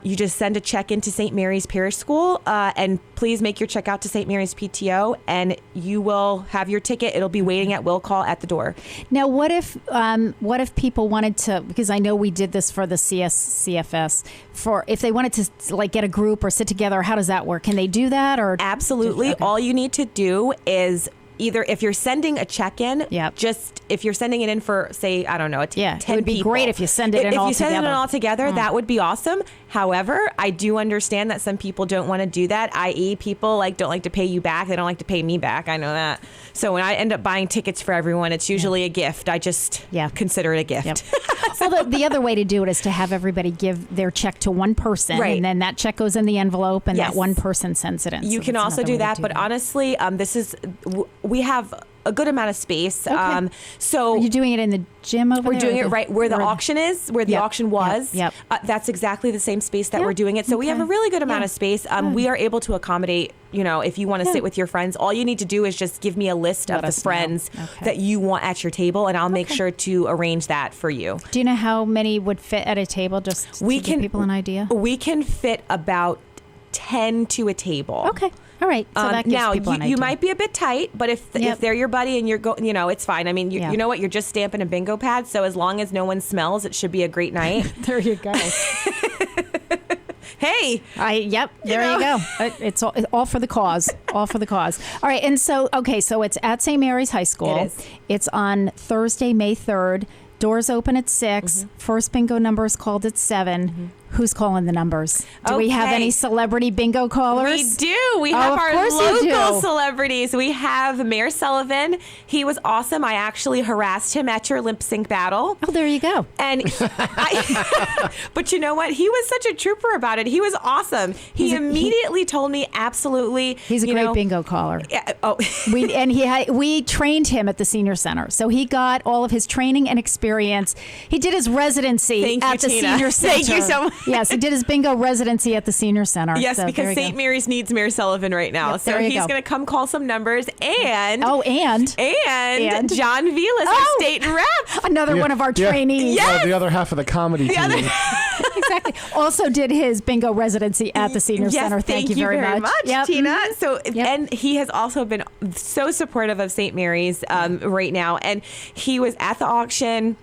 You just send a check into St. Mary's Parish School, and please make your check out to St. Mary's PTO, and you will have your ticket. It'll be waiting at will call at the door. Now, what if people wanted to? Because I know we did this for the CFS. For if they wanted to like get a group or sit together, how does that work? Can they do that? Or absolutely. All you need to do is either, if you're sending a check-in, just if you're sending it in for, say, I don't know, 10 it would be people, great if you send it in all together. If you send it all together, that would be awesome. However, I do understand that some people don't want to do that, i.e. people don't like to pay you back. They don't like to pay me back. I know that. So when I end up buying tickets for everyone, it's usually a gift. I just consider it a gift. Yep. Well, the other way to do it is to have everybody give their check to one person, and then that check goes in the envelope, and that one person sends it in. You can also do that, but honestly, we have a good amount of space. Okay. So are you doing it in the gym over there? We're doing it right where the auction is, where the auction was. Yep. That's exactly the same space that we're doing it. So we have a really good amount of space. We are able to accommodate, if you want to sit with your friends, all you need to do is just give me a list of the friends that you want at your table, and I'll make sure to arrange that for you. Do you know how many would fit at a table, just to give people an idea? We can fit about 10 to a table. Okay. All right. So that gives now, people an idea. you might be a bit tight, but if they're your buddy and you're it's fine. I mean, you know what? You're just stamping a bingo pad, so as long as no one smells, it should be a great night. There you go. Hey. There you go. It's all for the cause. All for the cause. All right. And so it's at St. Mary's High School. It is. It's on Thursday, May 3rd. Doors open at 6. First bingo number is called at 7. Who's calling the numbers? Do we have any celebrity bingo callers? We do. We have our local celebrities. We have Mayor Sullivan. He was awesome. I actually harassed him at your lip sync battle. Oh, there you go. And but you know what? He was such a trooper about it. He was awesome. He immediately told me absolutely. He's a great bingo caller. Oh, we trained him at the senior center, so he got all of his training and experience. He did his residency at the senior center. Thank you so much. Yes, he did his bingo residency at the senior center. Yes, so because St. Mary's needs Mayor Sullivan right now. Yep, so he's going to come call some numbers and John Vilas, our state rep. Another one of our trainees. Yes. The other half of the comedy team. Exactly. Also did his bingo residency at the senior center. Thank you very much, yep. Tina. So, and he has also been so supportive of St. Mary's right now. And he was at the auction.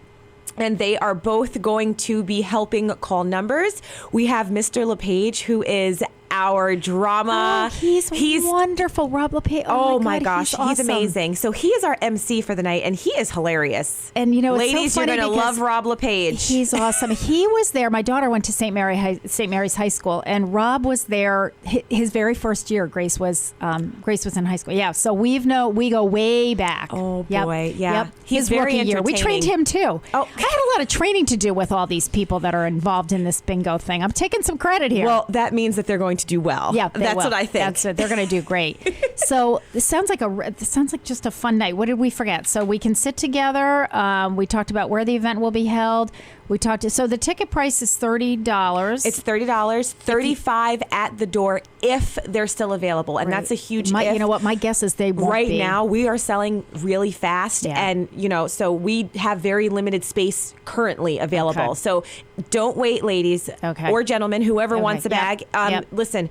And they are both going to be helping call numbers. We have Mr. LePage, who is our drama. Oh, he's wonderful, Rob LePage. Oh my God, gosh, he's awesome. amazing. So he is our MC for the night, and he is hilarious. And you know, it's ladies, so you're funny gonna love Rob LePage. He's awesome. He was there. My daughter went to St. Mary's High School, and Rob was there his very first year. Grace was in high school. Yeah, so we go way back. Oh boy, yeah. Yep. He's his very rookie year. We trained him too. Oh, I had a lot of training to do with all these people that are involved in this bingo thing. I'm taking some credit here. Well, that means that they're going to do well. Yeah, that's what I think. That's it. They're going to do great. So this sounds like just a fun night. What did we forget? So we can sit together. We talked about where the event will be held. So the ticket price is $30. It's $30, $35 at the door if they're still available, and that's a huge. If. You know what? My guess is they won't right be. now we are selling really fast, and so we have very limited space currently available. Okay. So don't wait, ladies or gentlemen, whoever wants a bag. Listen.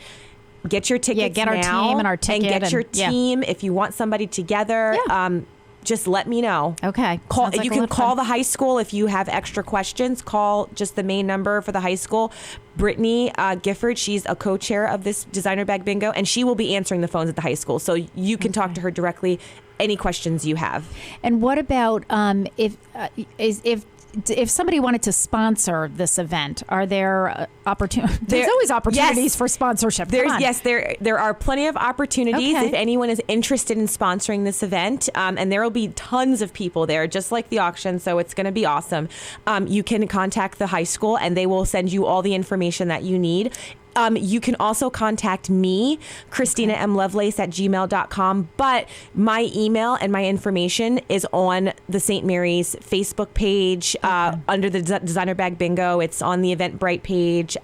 Get your tickets get our now team and our ticket. And get your team if you want somebody together. Yeah. Just let me know. Okay. Call. You can call the high school if you have extra questions. Call just the main number for the high school. Brittany Gifford, she's a co-chair of this designer bag bingo, and she will be answering the phones at the high school. So you can talk to her directly. Any questions you have. And what about if somebody wanted to sponsor this event, are there opportunities? There's always opportunities for sponsorship. There are plenty of opportunities Okay. if anyone is interested in sponsoring this event, and there will be tons of people there, just like the auction. So it's going to be awesome. You can contact the high school, and they will send you all the information that you need. You can also contact me, ChristinaMLovelace@gmail.com. But my email and my information is on the St. Mary's Facebook page under the Designer Bag Bingo. It's on the Eventbrite page.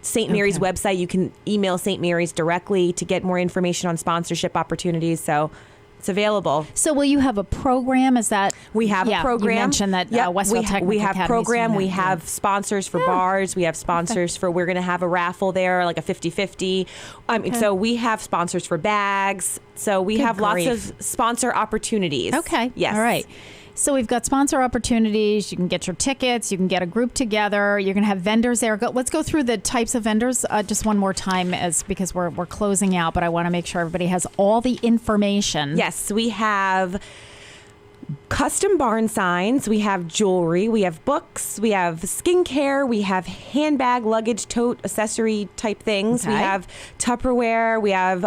St. Mary's website. You can email St. Mary's directly to get more information on sponsorship opportunities. So it's available. So will you have a program? Is that we have a program? You mentioned that Westfield Technical we have Academy's program. doing We that, have sponsors for bars. We have sponsors for. We're going to have a raffle there, like a 50-50. So we have sponsors for bags. So we have lots of sponsor opportunities. Okay. Yes. All right. So we've got sponsor opportunities. You can get your tickets. You can get a group together. You're going to have vendors there. Let's go through the types of vendors just one more time, because we're closing out. But I want to make sure everybody has all the information. Yes, we have custom barn signs. We have jewelry. We have books. We have skincare. We have handbag, luggage, tote, accessory type things. Okay. We have Tupperware. We have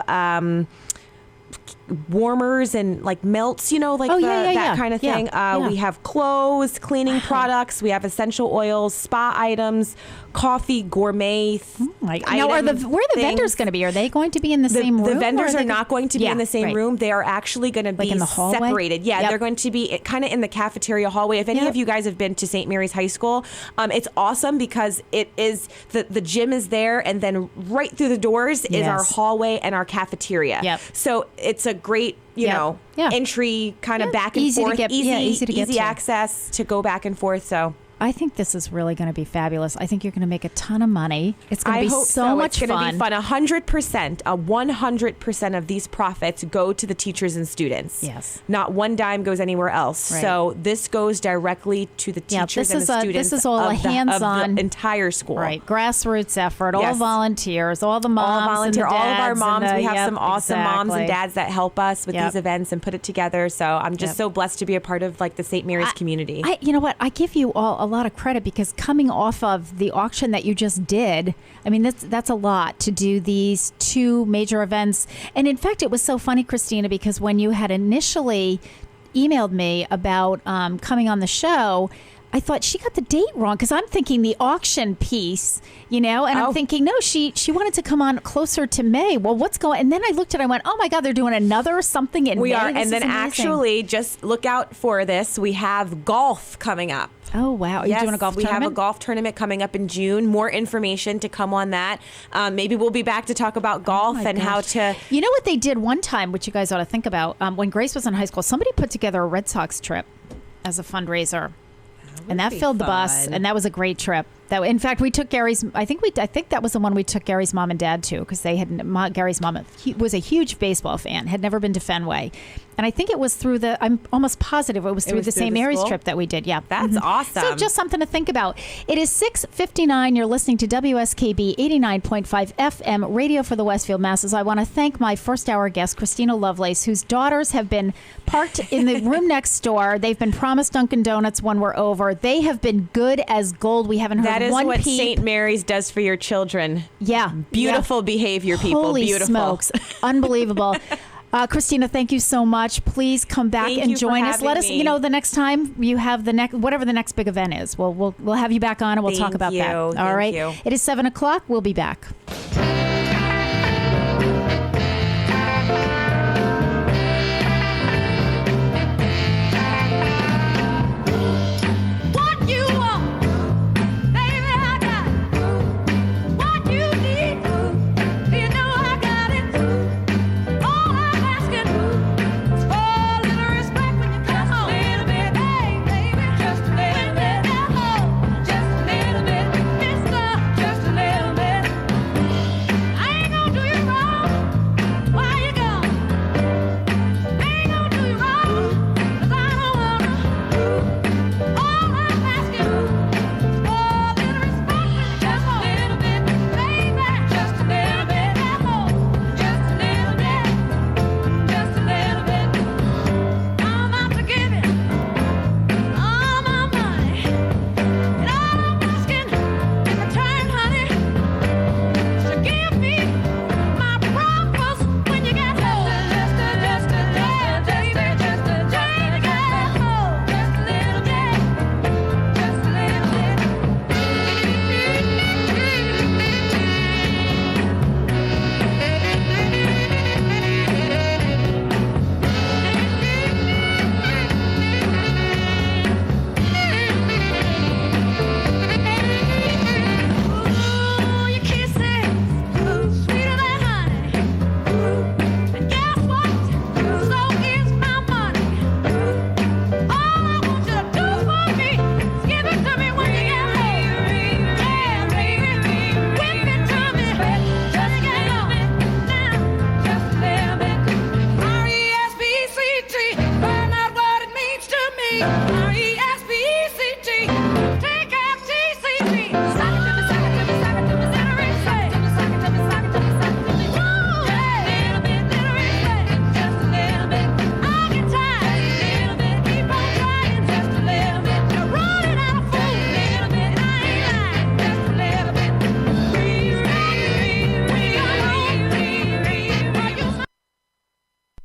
warmers and like melts, that kind of thing. We have clothes, cleaning products. We have essential oils, spa items, coffee, gourmet. Now, where are the vendors going to be? Are they going to be in the same room? The vendors are not going to be in the same room. They are actually going to be in the hallway? separated. Yeah, they're going to be kind of in the cafeteria hallway. If any of you guys have been to St. Mary's High School, it's awesome because it is the gym is there, and then right through the doors is our hallway and our cafeteria. Yep. So it's a great entry kind of back and Easy to forth, get- easy to get to. access to go back and forth. So I think this is really going to be fabulous. I think you're going to make a ton of money. It's going to be so much fun. fun. It's going to be fun. 100% of these profits go to the teachers and students. Yes. Not one dime goes anywhere else. Right. So this goes directly to the teachers and the students. This is all of a hands-on, of the entire school. Right. Grassroots effort. All volunteers. All the moms. All volunteer. And the all of our dads moms. and the- We have some awesome moms and exactly. dads that help us with these events and put it together. So I'm just so blessed to be a part of like the St. Mary's community. You know what? I give you all a lot of credit because coming off of the auction that you just did, I mean, that's a lot to do these two major events. And in fact, it was so funny, Christina, because when you had initially emailed me about coming on the show, I thought she got the date wrong because I'm thinking the auction piece, and I'm thinking, no, she wanted to come on closer to May. Well, what's going? And then I looked and I went, oh my God, they're doing another something in May. We are, This and then is amazing. actually, just look out for this. We have golf coming up. Oh wow! Are you doing a golf tournament? We have a golf tournament coming up in June. More information to come on that. Maybe we'll be back to talk about golf and how to. You know what they did one time, which you guys ought to think about. When Grace was in high school, somebody put together a Red Sox trip as a fundraiser, and that filled the bus, and that was a great trip. That in fact we took Gary's. I think that was the one we took Gary's mom and dad to, because Gary's mom was a huge baseball fan, had never been to Fenway, and I think it was through I'm almost positive it was through the St. Mary's trip that we did. Yeah, that's awesome. So just something to think about. It is 6:59. You're listening to WSKB 89.5 FM, radio for the Westfield Masses. I want to thank my first hour guest, Christina Lovelace, whose daughters have been parked in the room next door. They've been promised Dunkin' Donuts when we're over. They have been good as gold. We haven't heard that is one what peep. St. Mary's does for your children. Yeah. Beautiful behavior, people. Holy Beautiful. smokes. Unbelievable. Christina, thank you so much. Please come back and join us. Let us, the next time you have whatever the next big event is, we'll have you back on and we'll talk about that. All right. It is 7:00. We'll be back.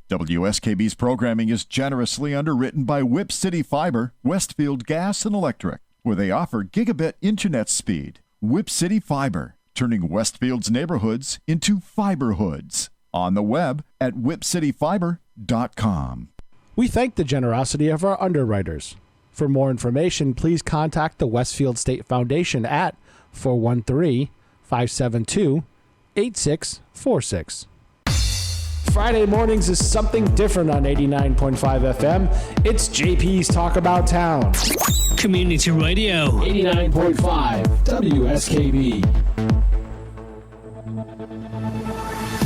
WSKB's programming is generously underwritten by Whip City Fiber, Westfield Gas and Electric, where they offer gigabit internet speed. Whip City Fiber, turning Westfield's neighborhoods into fiberhoods. On the web at whipcityfiber.com. We thank the generosity of our underwriters. For more information, please contact the Westfield State Foundation at 413-572-8646. Friday mornings is something different on 89.5 FM. It's JP's Talk About Town. Community Radio. 89.5 WSKB.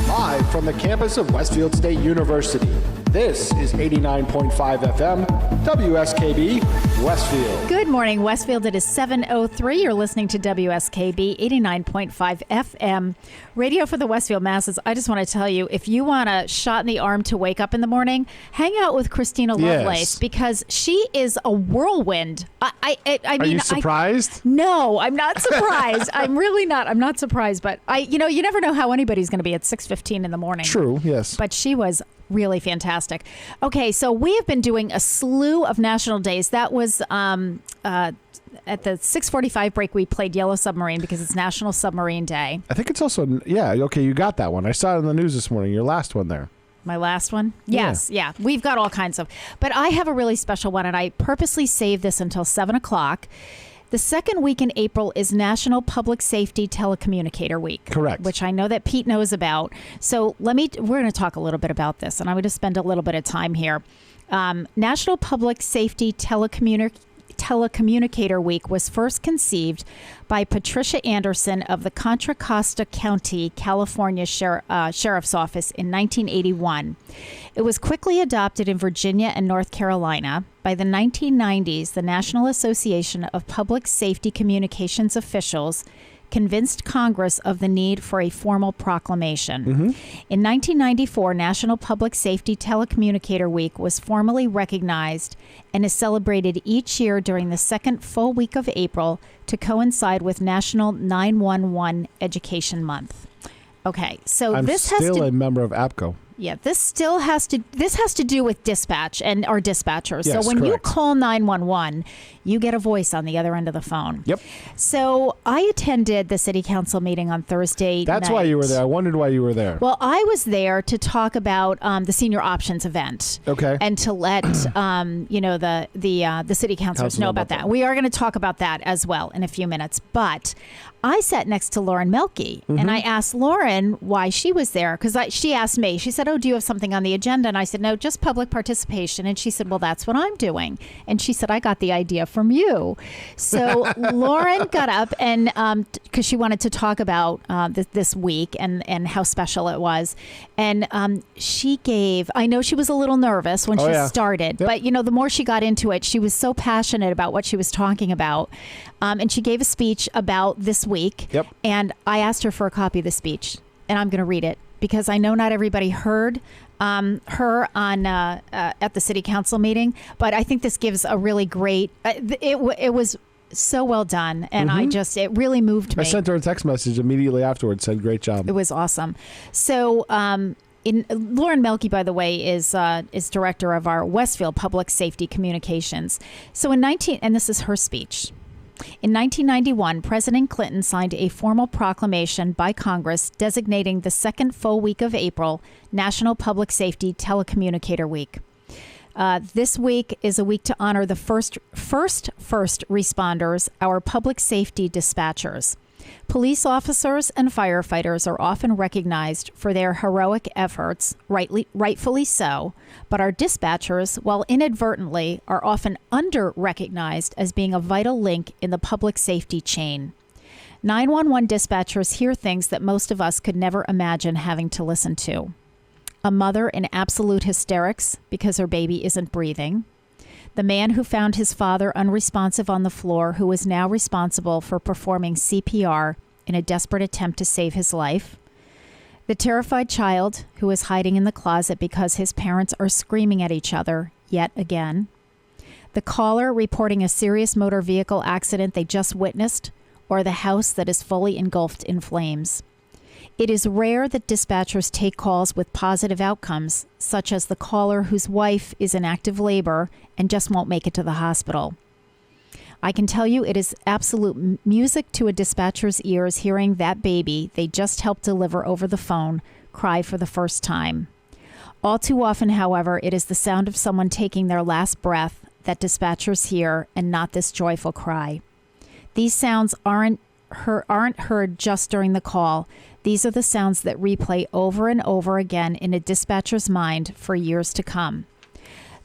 Live from the campus of Westfield State University. This is 89.5 FM, WSKB, Westfield. Good morning, Westfield. It is 7:03. You're listening to WSKB 89.5 FM, radio for the Westfield Masses. I just want to tell you, if you want a shot in the arm to wake up in the morning, hang out with Christina Lovelace, because she is a whirlwind. I mean, are you surprised? No, I'm not surprised. I'm really not. I'm not surprised. But you never know how anybody's going to be at 6:15 in the morning. True. Yes. But she was really fantastic. Okay, so we have been doing a slew of national days. That was at the 6:45 break. We played Yellow Submarine because it's National Submarine Day. I think it's also, yeah, okay, you got that one. I saw it in the news this morning, your last one there. My last one? Yes, yeah. We've got all kinds of. But I have a really special one, and I purposely saved this until 7 o'clock. The second week in April is National Public Safety Telecommunicator Week. Correct. Which I know that Pete knows about. So we're going to talk a little bit about this, and I'm going to spend a little bit of time here. National Public Safety Telecommunicator Telecommunicator Week was first conceived by Patricia Anderson of the Contra Costa County, California Sheriff's Office in 1981. It was quickly adopted in Virginia and North Carolina. By the 1990s, the National Association of Public Safety Communications Officials convinced Congress of the need for a formal proclamation. In 1994, National Public Safety Telecommunicator Week was formally recognized and is celebrated each year during the second full week of April to coincide with National 911 Education Month. Okay, so I'm this has still to... a member of APCO. Yeah, this has to do with dispatch and our dispatchers. Yes, so when you correct. call 911, you get a voice on the other end of the phone. Yep. So I attended the city council meeting on Thursday That's night. why you were there. I wondered why you were there. Well, I was there to talk about the senior options event. Okay. And to let the city councilors know about that. We are going to talk about that as well in a few minutes. But I sat next to Lauren Melke, and I asked Lauren why she was there, because she asked me. She said, "Oh, do you have something on the agenda?" And I said, "No, just public participation." And she said, "Well, that's what I'm doing." And she said, "I got the idea from you." So Lauren got up and because she wanted to talk about this week and how special it was, and she gave. I know she was a little nervous when she started, but the more she got into it, she was so passionate about what she was talking about, and she gave a speech about this week. Yep. And I asked her for a copy of the speech, and I'm going to read it because I know not everybody heard her on at the city council meeting, but I think this gives a really great. It was so well done, and it really moved me. I sent her a text message immediately afterwards. Said, "Great job." It was awesome. So, Lauren Melke, by the way, is director of our Westfield Public Safety Communications. So and this is her speech. In 1991, President Clinton signed a formal proclamation by Congress designating the second full week of April National Public Safety Telecommunicator Week. This week is a week to honor the first responders, our public safety dispatchers. Police officers and firefighters are often recognized for their heroic efforts, rightfully so, but our dispatchers, while inadvertently, are often under-recognized as being a vital link in the public safety chain. 911 dispatchers hear things that most of us could never imagine having to listen to. A mother in absolute hysterics because her baby isn't breathing. The man who found his father unresponsive on the floor, who is now responsible for performing CPR in a desperate attempt to save his life. The terrified child who is hiding in the closet because his parents are screaming at each other yet again. The caller reporting a serious motor vehicle accident they just witnessed, or the house that is fully engulfed in flames. It is rare that dispatchers take calls with positive outcomes, such as the caller whose wife is in active labor and just won't make it to the hospital. I can tell you it is absolute music to a dispatcher's ears hearing that baby they just helped deliver over the phone cry for the first time. All too often, however, it is the sound of someone taking their last breath that dispatchers hear and not this joyful cry. These sounds aren't heard just during the call. These are the sounds that replay over and over again in a dispatcher's mind for years to come.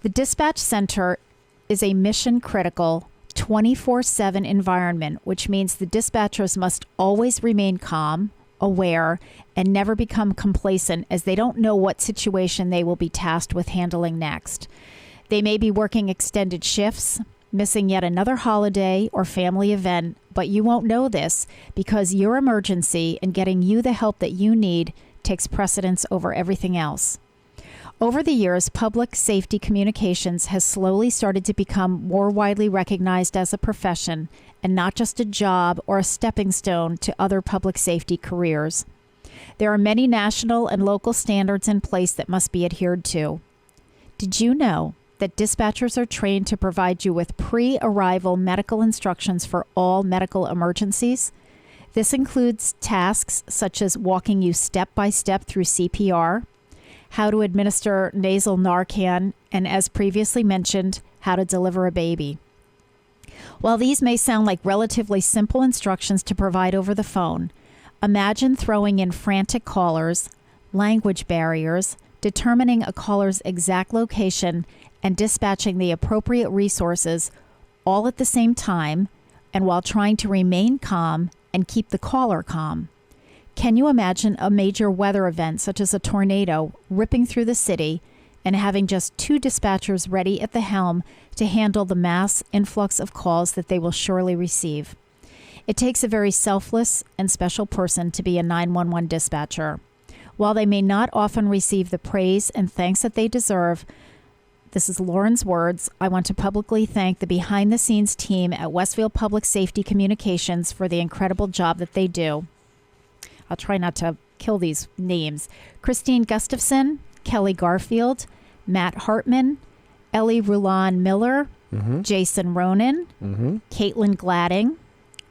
The dispatch center is a mission-critical 24/7 environment, which means the dispatchers must always remain calm, aware, and never become complacent, as they don't know what situation they will be tasked with handling next. They may be working extended shifts, missing yet another holiday or family event, but you won't know this because your emergency and getting you the help that you need takes precedence over everything else. Over the years, public safety communications has slowly started to become more widely recognized as a profession and not just a job or a stepping stone to other public safety careers. There are many national and local standards in place that must be adhered to. Did you know that dispatchers are trained to provide you with pre-arrival medical instructions for all medical emergencies? This includes tasks such as walking you step by step through CPR, how to administer nasal Narcan, and as previously mentioned, how to deliver a baby. While these may sound like relatively simple instructions to provide over the phone, imagine throwing in frantic callers, language barriers, determining a caller's exact location, and dispatching the appropriate resources, all at the same time and while trying to remain calm and keep the caller calm. Can you imagine a major weather event such as a tornado ripping through the city and having just 2 dispatchers ready at the helm to handle the mass influx of calls that they will surely receive? It takes a very selfless and special person to be a 911 dispatcher. While they may not often receive the praise and thanks that they deserve, this is Lauren's words, I want to publicly thank the behind-the-scenes team at Westfield Public Safety Communications for the incredible job that they do. I'll try not to kill these names. Christine Gustafson, Kelly Garfield, Matt Hartman, Ellie Rulon Miller, Jason Ronan, Caitlin Gladding,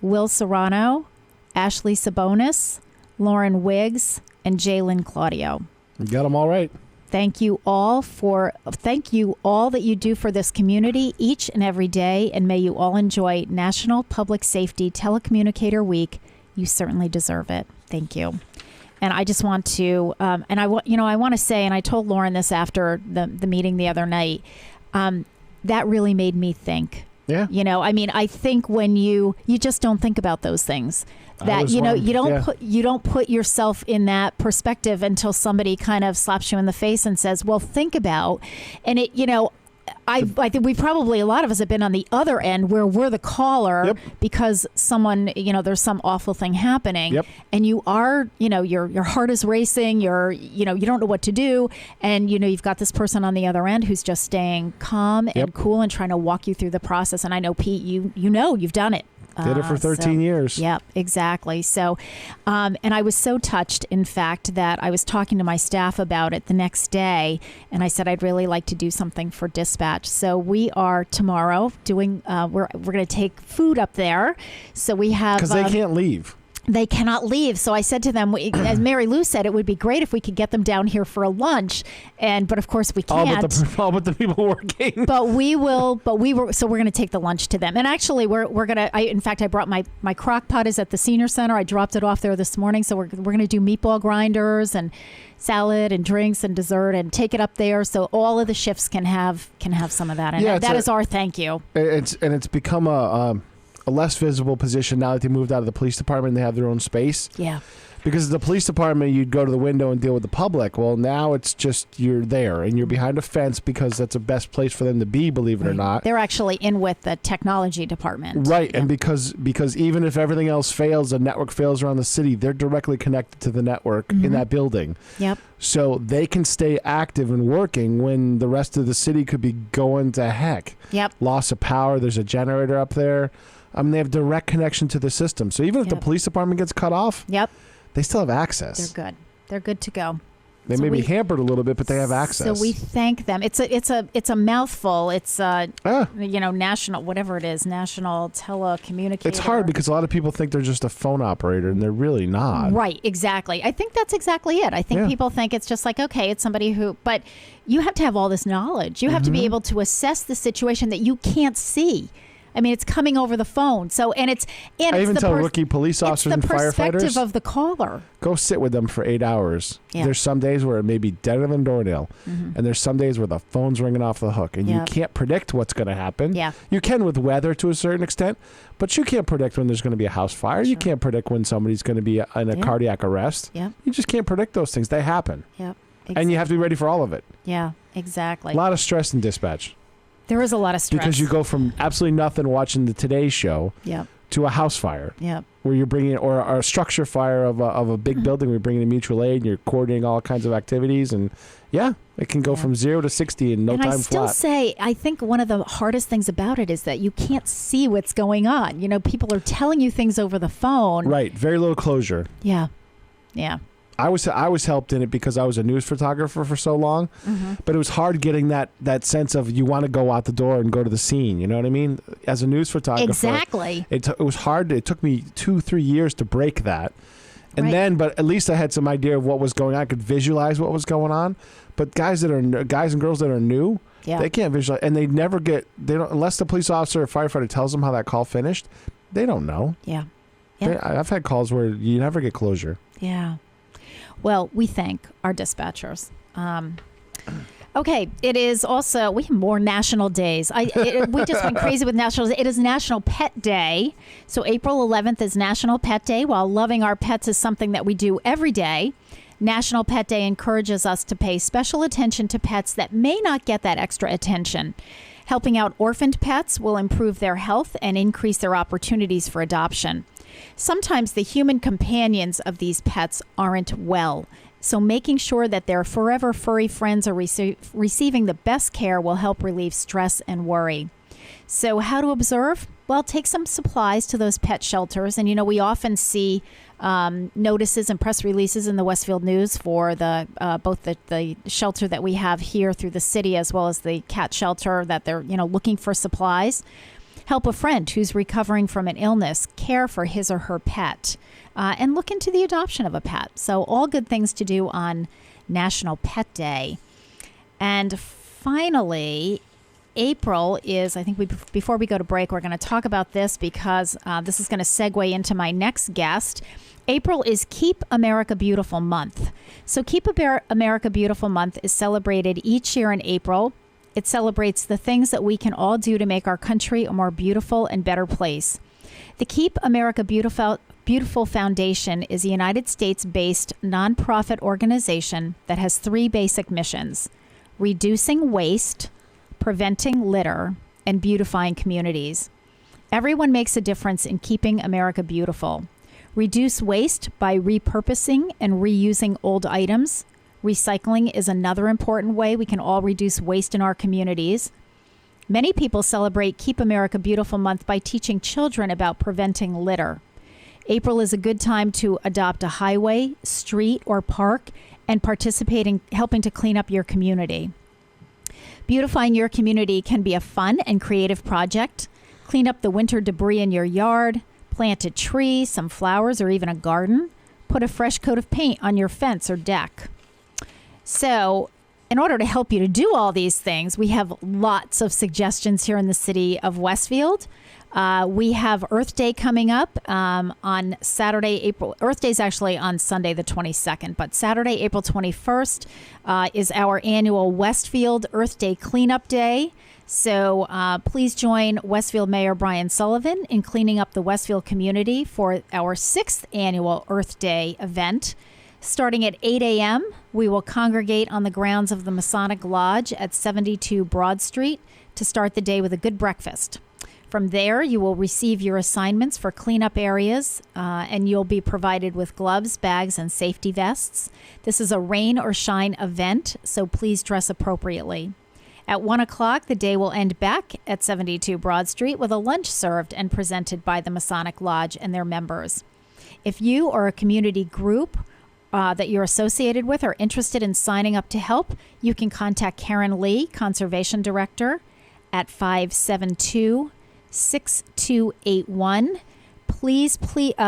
Will Serrano, Ashley Sabonis, Lauren Wiggs, and Jalen Claudio. You got them all right. Thank you all that you do for this community each and every day, and may you all enjoy National Public Safety Telecommunicator Week. You certainly deserve it. Thank you. And I just want to, I want to say, and I told Lauren this after the meeting the other night, that really made me think. Yeah. I think when you just don't think about those things. That you don't put yourself in that perspective until somebody kind of slaps you in the face and says, "Well, think about." And I think a lot of us have been on the other end where we're the caller because someone, there's some awful thing happening, and you are, your heart is racing. You don't know what to do, and you've got this person on the other end who's just staying calm and cool and trying to walk you through the process. And I know, Pete, you've done it. Did it for 13 years. Yep, exactly. So, and I was so touched, in fact, that I was talking to my staff about it the next day, and I said I'd really like to do something for dispatch. So we are tomorrow doing. We're going to take food up there. So we have because they can't leave. They cannot leave. So I said to them, as Mary Lou said, it would be great if we could get them down here for a lunch. But of course we can't. All but the people working. So we're going to take the lunch to them. And actually we're going to, I brought my crock pot is at the senior center. I dropped it off there this morning. So we're going to do meatball grinders and salad and drinks and dessert and take it up there. So all of the shifts can have some of that. And that is our thank you. It's become a less visible position now that they moved out of the police department and they have their own space. Yeah. Because the police department, you'd go to the window and deal with the public. Well, now it's just you're there and you're behind a fence because that's the best place for them to be, believe it or not. They're actually in with the technology department. Right. Yeah. And because even if everything else fails, the network fails around the city, they're directly connected to the network in that building. Yep. So they can stay active and working when the rest of the city could be going to heck. Yep. Loss of power. There's a generator up there. They have direct connection to the system. So even if the police department gets cut off, they still have access. They're good. They're good to go. They may be hampered a little bit, but they have access. So we thank them. It's a mouthful. It's national, whatever it is, national telecommunicator. It's hard because a lot of people think they're just a phone operator, and they're really not. Right, exactly. I think that's exactly it. I think people think it's just like, okay, it's somebody who, but you have to have all this knowledge. You have to be able to assess the situation that you can't see. I mean, it's coming over the phone. So, I even tell rookie police officers and firefighters. It's the perspective of the caller. Go sit with them for 8 hours. Yeah. There's some days where it may be deader than doornail. And there's some days where the phone's ringing off the hook. And you can't predict what's going to happen. Yeah. You can with weather to a certain extent, but you can't predict when there's going to be a house fire. Sure. You can't predict when somebody's going to be in a cardiac arrest. Yeah. You just can't predict those things. They happen. Yep. Exactly. And you have to be ready for all of it. Yeah, exactly. A lot of stress in dispatch. There is a lot of stress. Because you go from absolutely nothing watching the Today Show to a house fire. Yep. Where you're bringing, or a structure fire of a big building, where you're bringing in mutual aid and you're coordinating all kinds of activities. And it can go from 0 to 60 in no time flat. I still say, I think one of the hardest things about it is that you can't see what's going on. People are telling you things over the phone. Right. Very little closure. Yeah. Yeah. I was helped in it because I was a news photographer for so long, but it was hard getting that sense of you want to go out the door and go to the scene. You know what I mean? As a news photographer, exactly. It was hard. It took me 2-3 years to break that, and but at least I had some idea of what was going on. I could visualize what was going on. But guys and girls that are new, they can't visualize, and they don't unless the police officer or firefighter tells them how that call finished. They don't know. Yeah. I've had calls where you never get closure. Yeah. Well, we thank our dispatchers. Okay, it is also, we have more national days. We just went crazy with national days. It is National Pet Day. So April 11th is National Pet Day. While loving our pets is something that we do every day, National Pet Day encourages us to pay special attention to pets that may not get that extra attention. Helping out orphaned pets will improve their health and increase their opportunities for adoption. Sometimes the human companions of these pets aren't well. So making sure that their forever furry friends are receiving the best care will help relieve stress and worry. So how to observe? Well, take some supplies to those pet shelters. And, we often see notices and press releases in the Westfield News for the both the shelter that we have here through the city as well as the cat shelter that they're, looking for supplies. Help a friend who's recovering from an illness, care for his or her pet, and look into the adoption of a pet. So all good things to do on National Pet Day. And finally, April is, I think before we go to break, we're going to talk about this because this is going to segue into my next guest. April is Keep America Beautiful Month. So Keep America Beautiful Month is celebrated each year in April. It celebrates the things that we can all do to make our country a more beautiful and better place. The Keep America Beautiful Foundation is a United States-based nonprofit organization that has 3 basic missions: reducing waste, preventing litter, and beautifying communities. Everyone makes a difference in keeping America beautiful. Reduce waste by repurposing and reusing old items. Recycling is another important way we can all reduce waste in our communities. Many people celebrate Keep America Beautiful Month by teaching children about preventing litter. April is a good time to adopt a highway, street, or park and participate in helping to clean up your community. Beautifying your community can be a fun and creative project. Clean up the winter debris in your yard, plant a tree, some flowers, or even a garden. Put a fresh coat of paint on your fence or deck. So, in order to help you to do all these things, we have lots of suggestions here in the city of Westfield. We have Earth Day coming up on Saturday, Earth Day is actually on Sunday the 22nd, but Saturday, April 21st is our annual Westfield Earth Day Cleanup Day. So please join Westfield Mayor Brian Sullivan in cleaning up the Westfield community for our 6th annual Earth Day event. Starting at 8 a.m., we will congregate on the grounds of the Masonic Lodge at 72 Broad Street to start the day with a good breakfast. From there, you will receive your assignments for cleanup areas, and you'll be provided with gloves, bags, and safety vests. This is a rain or shine event, so please dress appropriately. At 1 o'clock, the day will end back at 72 Broad Street with a lunch served and presented by the Masonic Lodge and their members. If you or a community group that you're associated with are interested in signing up to help, you can contact Karen Lee, Conservation Director, at 572-6281. Please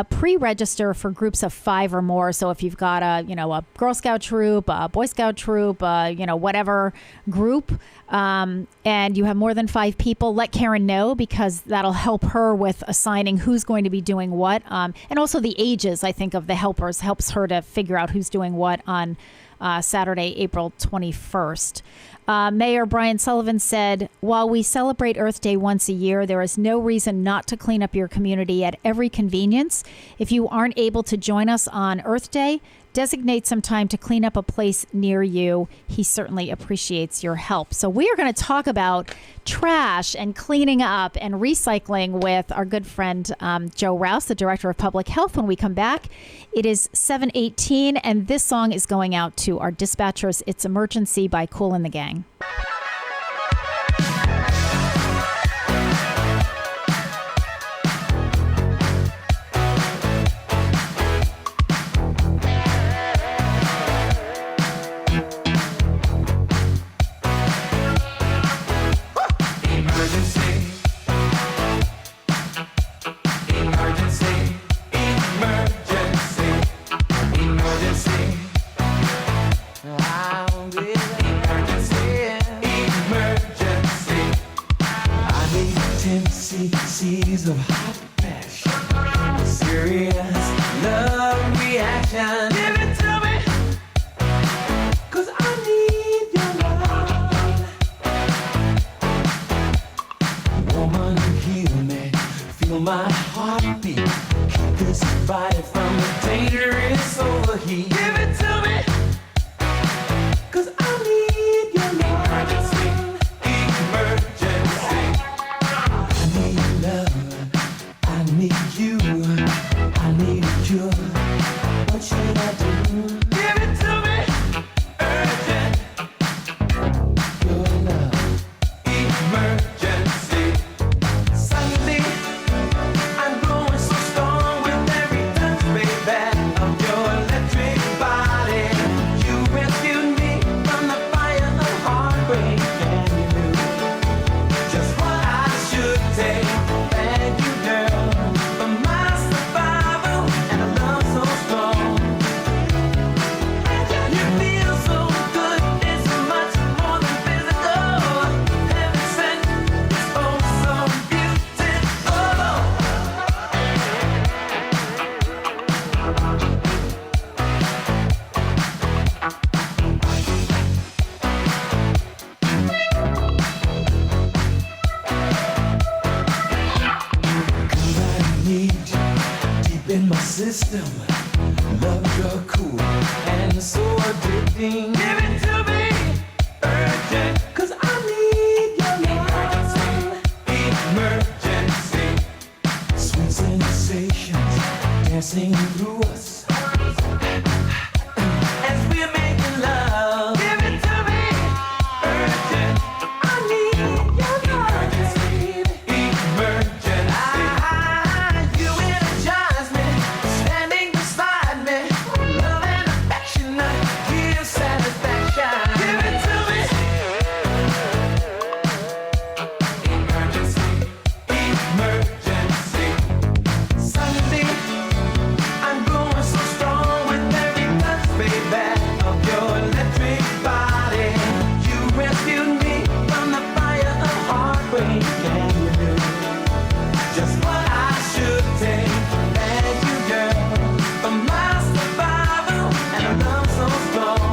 pre-register for groups of 5 or more. So if you've got a Girl Scout troop, a Boy Scout troop, whatever group, and you have more than 5 people, let Karen know because that'll help her with assigning who's going to be doing what. And also the ages, I think, of the helpers helps her to figure out who's doing what on Saturday, April 21st. Mayor Brian Sullivan said, while we celebrate Earth Day once a year, there is no reason not to clean up your community at every convenience. If you aren't able to join us on Earth Day, designate some time to clean up a place near you. He certainly appreciates your help. So we are going to talk about trash and cleaning up and recycling with our good friend Joe Rouse, the Director of Public Health, when we come back. It is 7:18, and this song is going out to our dispatchers. It's Emergency by Kool and the Gang. Seas of hot passion, serious love reaction. Give it to me, 'cause I need your love. it to me urgent, 'cause I need your love. Emergency. Sweet sensations dancing through us as we're making love. Give it to me urgent. I need your love. Emergency. You energize me, standing beside me. Love and affection, I give satisfaction. Give it to me. Emergency. Emergency. Suddenly, I'm growing so strong with every touch, baby, of your electric body. You rescued me from the fire of heartbreak, and you knew just what I should take. Thank you, girl, for my survival and a love so strong.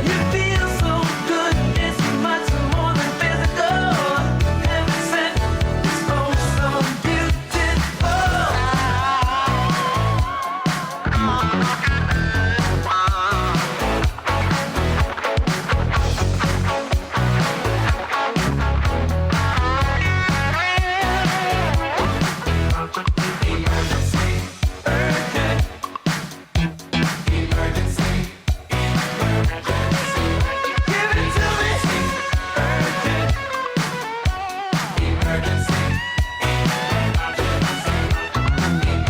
You feel so good, it's much more than physical. Heaven sent, it's oh so beautiful. Emergency, urgent. Emergency, emergency. Give it to me. Urgent. Emergency, emergency.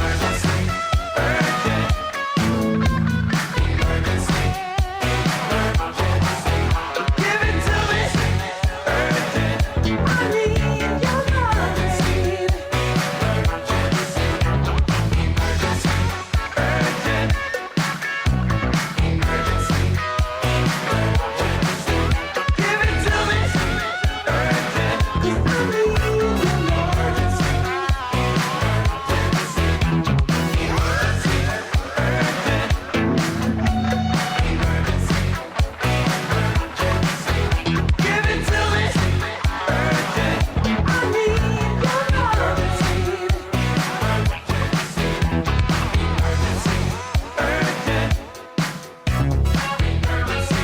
Emergency, urgent. Emergency, emergency. Give it to me. Urgent. I need your love. Emergency, emergency. Emergency, urgent. Emergency, emergency. Give it to me. Urgent. 'Cause I need your love. Emergency, emergency. Emergency, urgent. Emergency, emergency. Give it to me. Urgent. I need your love. Emergency, emergency. Emergency, urgent. Emergency,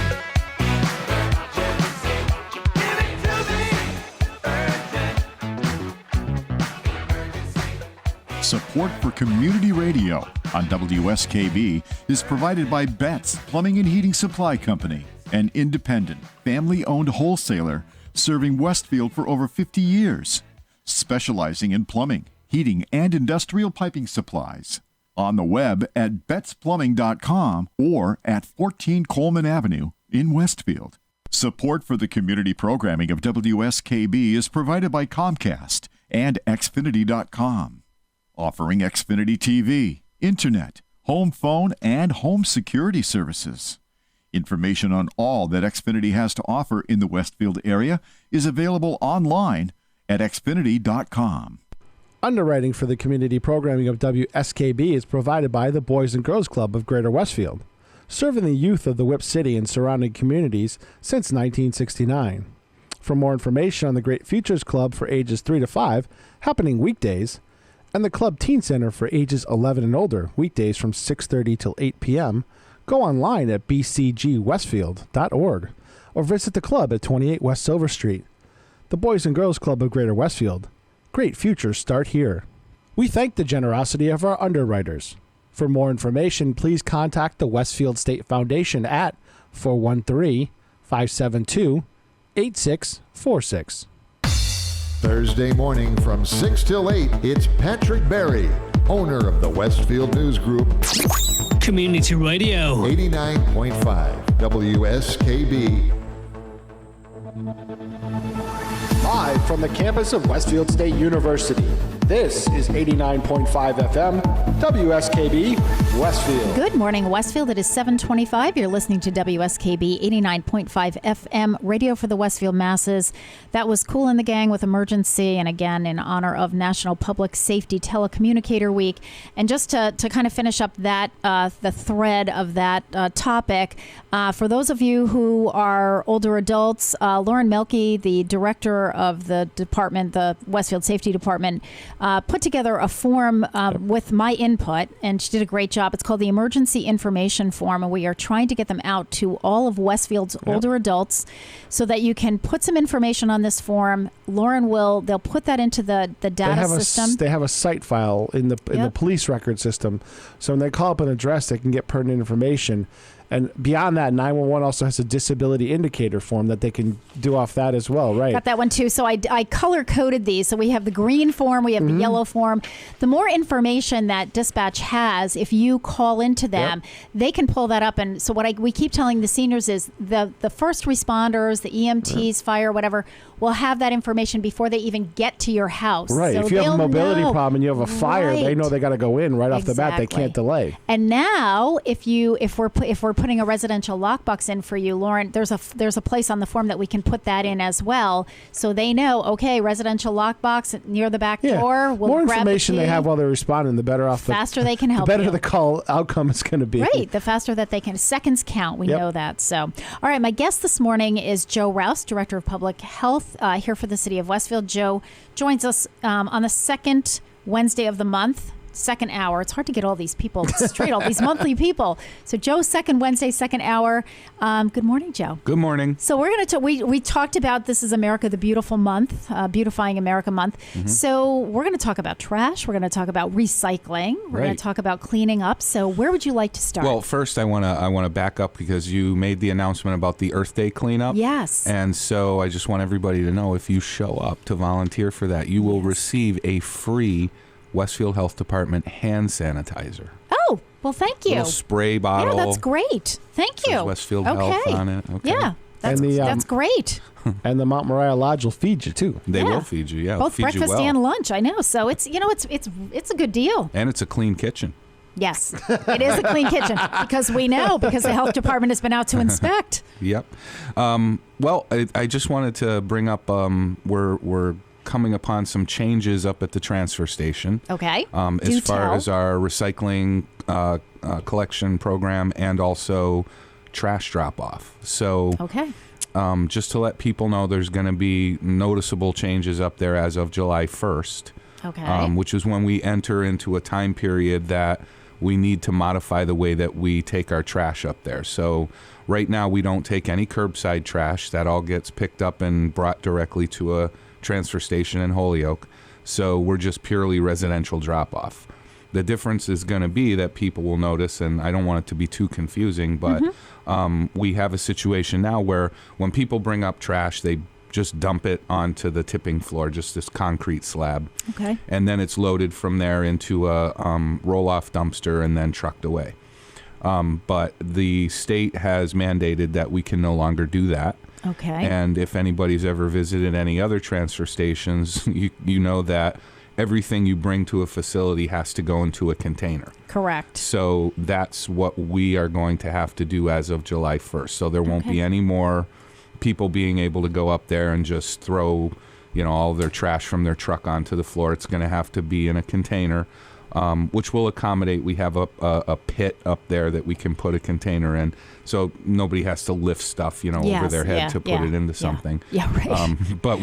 emergency. Give it to me. Urgent. Emergency. Support for community radio on WSKB is provided by Betts Plumbing and Heating Supply Company, an independent, family-owned wholesaler serving Westfield for over 50 years, specializing in plumbing, heating, and industrial piping supplies. On the web at bettsplumbing.com or at 14 Coleman Avenue in Westfield. Support for the community programming of WSKB is provided by Comcast and Xfinity.com, offering Xfinity TV, Internet, home phone, and home security services. Information on all that Xfinity has to offer in the Westfield area is available online at Xfinity.com. Underwriting for the community programming of WSKB is provided by the Boys and Girls Club of Greater Westfield, serving the youth of the Whip City and surrounding communities since 1969. For more information on the Great Futures Club for ages 3 to 5, happening weekdays, and the Club Teen Center for ages 11 and older, weekdays from 6:30 till 8 p.m., go online at bcgwestfield.org or visit the club at 28 West Silver Street. The Boys and Girls Club of Greater Westfield. Great futures start here. We thank the generosity of our underwriters. For more information, please contact the Westfield State Foundation at 413-572-8646. Thursday morning from 6 till 8, it's Patrick Berry, owner of the Westfield News Group, Community Radio. 89.5 WSKB. Live from the campus of Westfield State University, this is 89.5 FM, WSKB, Westfield. Good morning, Westfield. It is 7:25. You're listening to WSKB 89.5 FM, radio for the Westfield masses. That was Cool in the Gang with Emergency, and again, in honor of National Public Safety Telecommunicator Week. And just to kind of finish up that, the thread of that topic, for those of you who are older adults, Lauren Melke, the director of the department, the Westfield Safety Department, put together a form with my input, and she did a great job. It's called the Emergency Information Form, and we are trying to get them out to all of Westfield's older adults so that you can put some information on this form. Lauren they'll put that into the data system. They have a site file in the police record system. So when they call up an address, they can get pertinent information. And beyond that, 911 also has a disability indicator form that they can do off that as well, right? Got that one too. So I color-coded these. So we have the green form, we have the yellow form. The more information that dispatch has, if you call into them, they can pull that up. And so we keep telling the seniors is the first responders, the EMTs, fire, whatever, will have that information before they even get to your house. Right. So if you have a mobility problem and you have a fire, right. they know they got to go in right off the bat. They can't delay. And now, if we're putting a residential lockbox in for you, Lauren, there's a place on the form that we can put that in as well, so they know. Okay, residential lockbox near the back door. We'll more grab information the key. they have while they're responding, the better off. The faster they can help. The better you. the call outcome is going to be. Right. The faster that they can. Seconds count. We know that. So, all right. My guest this morning is Joe Rouse, Director of Public Health, here for the City of Westfield. Joe joins us on the second Wednesday of the month. Second hour. It's hard to get all these people straight, all these monthly people. So Joe, second Wednesday, second hour. Good morning, Joe. Good morning. So we're going to we talked about This Is America, the Beautiful Month, Beautifying America Month. Mm-hmm. So we're going to talk about trash. We're going to talk about recycling. We're going to talk about cleaning up. So where would you like to start? Well, first I want to back up because you made the announcement about the Earth Day cleanup. Yes. And so I just want everybody to know, if you show up to volunteer for that, you will receive a free Westfield Health Department hand sanitizer. Oh, well, thank you. Little spray bottle. Yeah, that's great. Thank you. Says Westfield Health on it. Okay. Yeah, that's great. And the Mount Moriah Lodge will feed you too. They will feed you. Yeah, both feed breakfast you well. and lunch. I know. So it's a good deal. And it's a clean kitchen. Yes, it is a clean kitchen because the health department has been out to inspect. Yep. Well, I just wanted to bring up we're coming upon some changes up at the transfer station. Okay. As far as our recycling collection program and also trash drop off. So just to let people know, there's going to be noticeable changes up there as of July 1st. Okay. Which is when we enter into a time period that we need to modify the way that we take our trash up there. So right now we don't take any curbside trash. That all gets picked up and brought directly to a transfer station in Holyoke. So we're just purely residential drop-off. The difference is going to be that people will notice, and I don't want it to be too confusing, but we have a situation now where when people bring up trash, they just dump it onto the tipping floor, just this concrete slab. Okay. And then it's loaded from there into a roll-off dumpster and then trucked away. But the state has mandated that we can no longer do that. Okay. And if anybody's ever visited any other transfer stations, you know that everything you bring to a facility has to go into a container. Correct. So that's what we are going to have to do as of July 1st. So there won't be any more people being able to go up there and just throw, all of their trash from their truck onto the floor. It's going to have to be in a container, which will accommodate. We have a pit up there that we can put a container in, so nobody has to lift stuff, over their head to put it into something. Yeah, right. But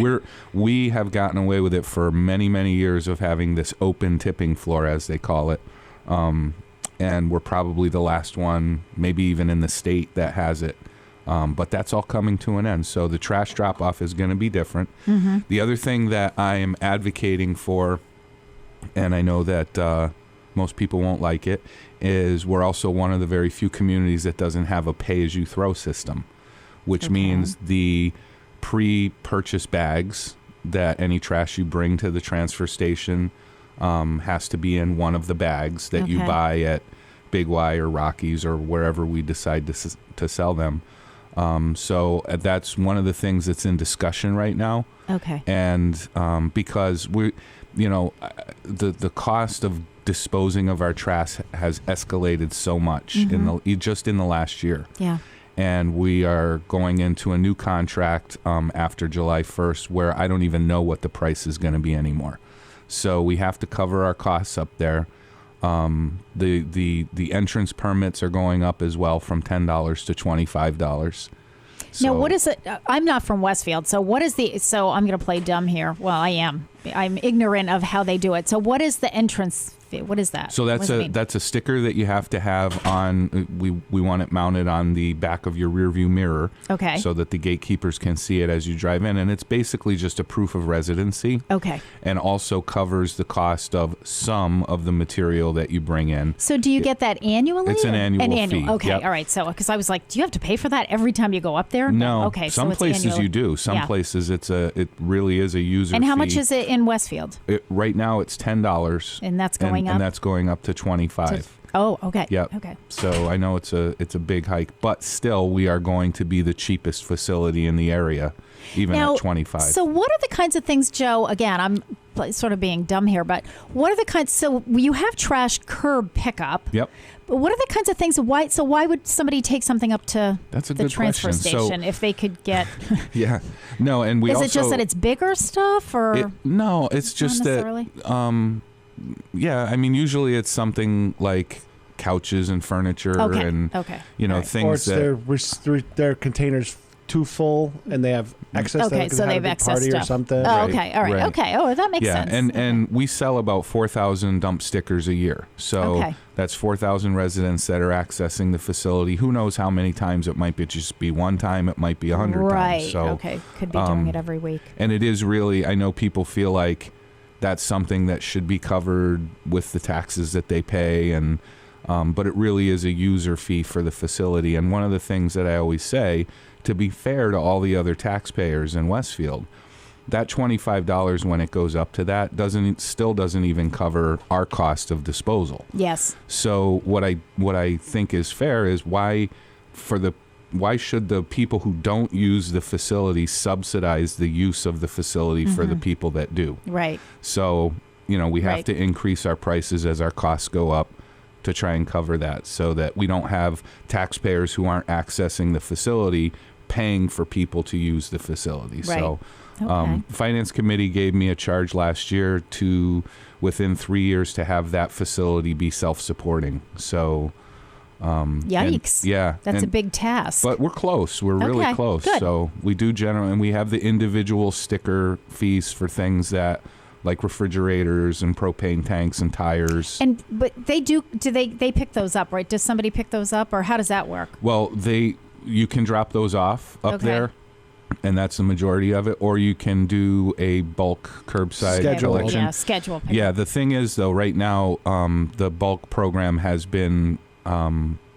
we have gotten away with it for many, many years of having this open tipping floor, as they call it, and we're probably the last one, maybe even in the state, that has it. But that's all coming to an end. So the trash drop-off is going to be different. Mm-hmm. The other thing that I am advocating for, and I know that most people won't like it, is we're also one of the very few communities that doesn't have a pay-as-you-throw system, which means the pre-purchase bags that any trash you bring to the transfer station has to be in one of the bags that you buy at Big Y or Rockies or wherever we decide to sell them. So that's one of the things that's in discussion right now. Okay. And because the cost of disposing of our trash has escalated so much in the last year. Yeah. And we are going into a new contract after July 1st where I don't even know what the price is going to be anymore. So we have to cover our costs up there. The entrance permits are going up as well from $10 to $25. Now, what is it? I'm not from Westfield, so what is so I'm going to play dumb here. Well, I am. I'm ignorant of how they do it. So what is the entrance What is that? So that's a sticker that you have to have on. We want it mounted on the back of your rear view mirror. Okay. So that the gatekeepers can see it as you drive in, and it's basically just a proof of residency. Okay. And also covers the cost of some of the material that you bring in. So do you get that annually? It's an annual fee. Okay. Yep. All right. So because I was like, do you have to pay for that every time you go up there? No. Okay. Some so it's places annual. you do. Some places it really is a user And how fee. much is it in Westfield? Right now it's $10. And that's going up? And that's going up to $25. Oh, okay. Yep. Okay. So I know it's a big hike, but still we are going to be the cheapest facility in the area, even Now, at $25. So what are the kinds of things, Joe, again, I'm sort of being dumb here, but what are the kinds, so you have trash curb pickup. Yep. But what are the kinds of things, why would somebody take something up to That's a the good transfer question. station if they could get, Yeah. No, and we is also... it just that it's bigger stuff or? No, it's just necessarily? that, yeah, I mean, usually it's something like couches and furniture and, you know, Right. things Or that... it's their containers too full and they have excess. Okay, so they have excess party stuff. or something. Oh, okay, all right, okay. Oh, that makes sense. Yeah, and we sell about 4,000 dump stickers a year. So that's 4,000 residents that are accessing the facility. Who knows how many times it might just be one time, it might be 100 right. times. So, okay, could be doing it every week. And it is really, I know people feel like that's something that should be covered with the taxes that they pay, and but it really is a user fee for the facility. And one of the things that I always say, to be fair to all the other taxpayers in Westfield, that $25 when it goes up to that still doesn't even cover our cost of disposal. Yes. So what I think is fair is why should the people who don't use the facility subsidize the use of the facility for the people that do? Right. So, you know, we have to increase our prices as our costs go up to try and cover that, so that we don't have taxpayers who aren't accessing the facility paying for people to use the facility. Right. So Okay. Finance Committee gave me a charge last year to, within 3 years, to have that facility be self-supporting. So yikes. That's a big task. But we're close. We're really close. Good. So we do and we have the individual sticker fees for things that, like refrigerators and propane tanks and tires. But they do they pick those up, right? Does somebody pick those up, or how does that work? Well, you can drop those off up there, and that's the majority of it, or you can do a bulk curbside collection. Yeah, schedule pickup. Yeah, the thing is, though, right now the bulk program has been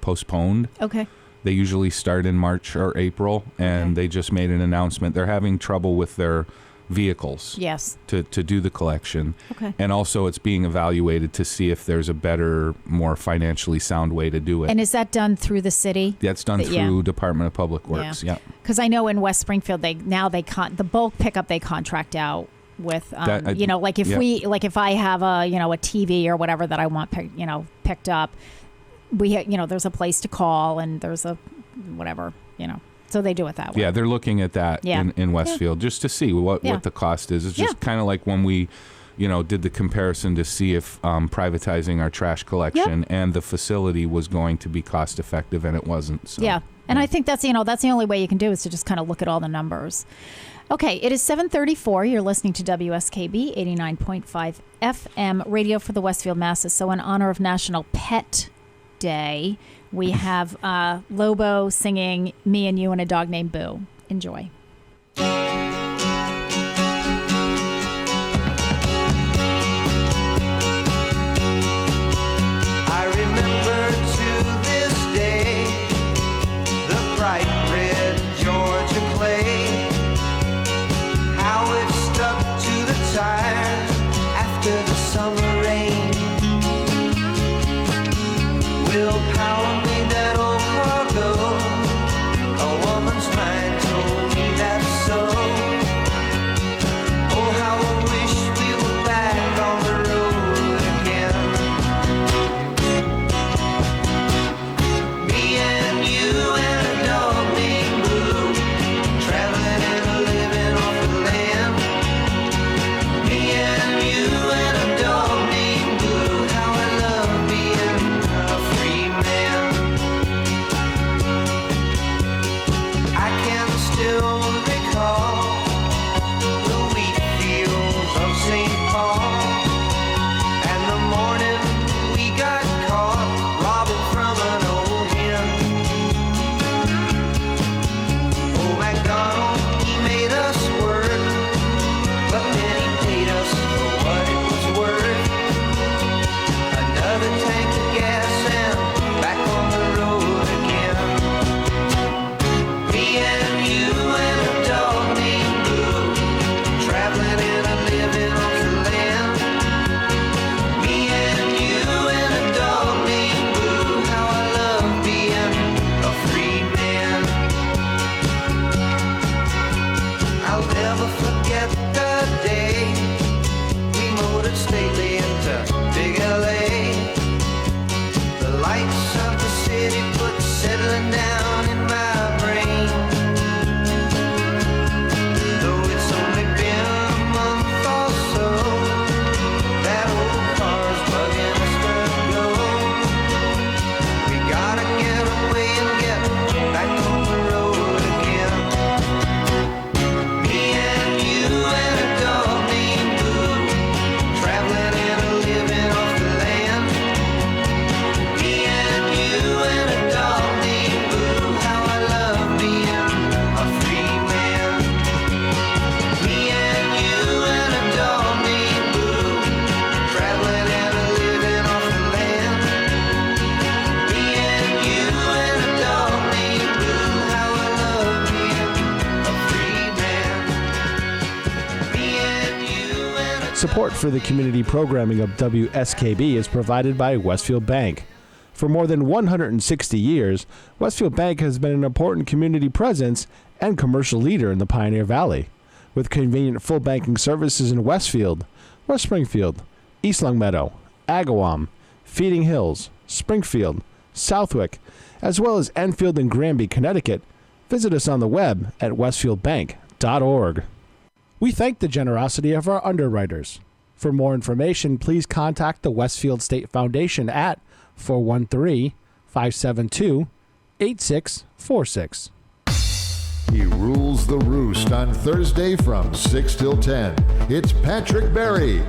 postponed. Okay. They usually start in March or April, and they just made an announcement. They're having trouble with their vehicles to do the collection. Okay. And also it's being evaluated to see if there's a better, more financially sound way to do it. And is that done through the city? That's done through Department of Public Works. Yeah. Because I know in West Springfield the bulk pickup they contract out with you know, like if I have a TV or whatever that I want picked up, there's a place to call and there's a whatever, so they do it that way. Yeah, they're looking at that in Westfield just to see what the cost is. It's just kind of like when we, did the comparison to see if privatizing our trash collection and the facility was going to be cost effective, and it wasn't. So, yeah, and I think that's that's the only way you can do is to just kind of look at all the numbers. Okay, it is 7:34. You're listening to WSKB 89.5 FM radio for the Westfield Masses. So in honor of National Pet Day, we have Lobo singing Me and You and a Dog Named Boo. Enjoy. I remember to this day the bright red Georgia clay, how it stuck to the tires after the summer rain. Willpower made that old cargo. A woman's mind told me that's so. Oh, how I wish we were back on the road again. Me and you and a dog named Blue, traveling and living off the land. Me and you and a dog named Blue, how I love being a free man. I can still recall the wheat fields of St. Paul and the morning never forget the day we motored stately into big LA. The lights of the city put settling down in my brain. Though it's only been a month or so, that old car's bugging us to go. We gotta get away and get back on the road again. Me and you and a dog named Boo, traveling and a living off the land. Me and you and a dog named Boo, how I love being a free man. Me and you and a dog named Boo, traveling and a living off the land. Me and you and a dog named Boo, how I love being a free man. Me and you and a Support for the community programming of WSKB is provided by Westfield Bank. For more than 160 years, Westfield Bank has been an important community presence and commercial leader in the Pioneer Valley. With convenient full banking services in Westfield, West Springfield, East Longmeadow, Agawam, Feeding Hills, Springfield, Southwick, as well as Enfield and Granby, Connecticut, visit us on the web at westfieldbank.org. We thank the generosity of our underwriters. For more information, please contact the Westfield State Foundation at 413-572-8646. He rules the roost on Thursday from 6 till 10. It's Patrick Berry.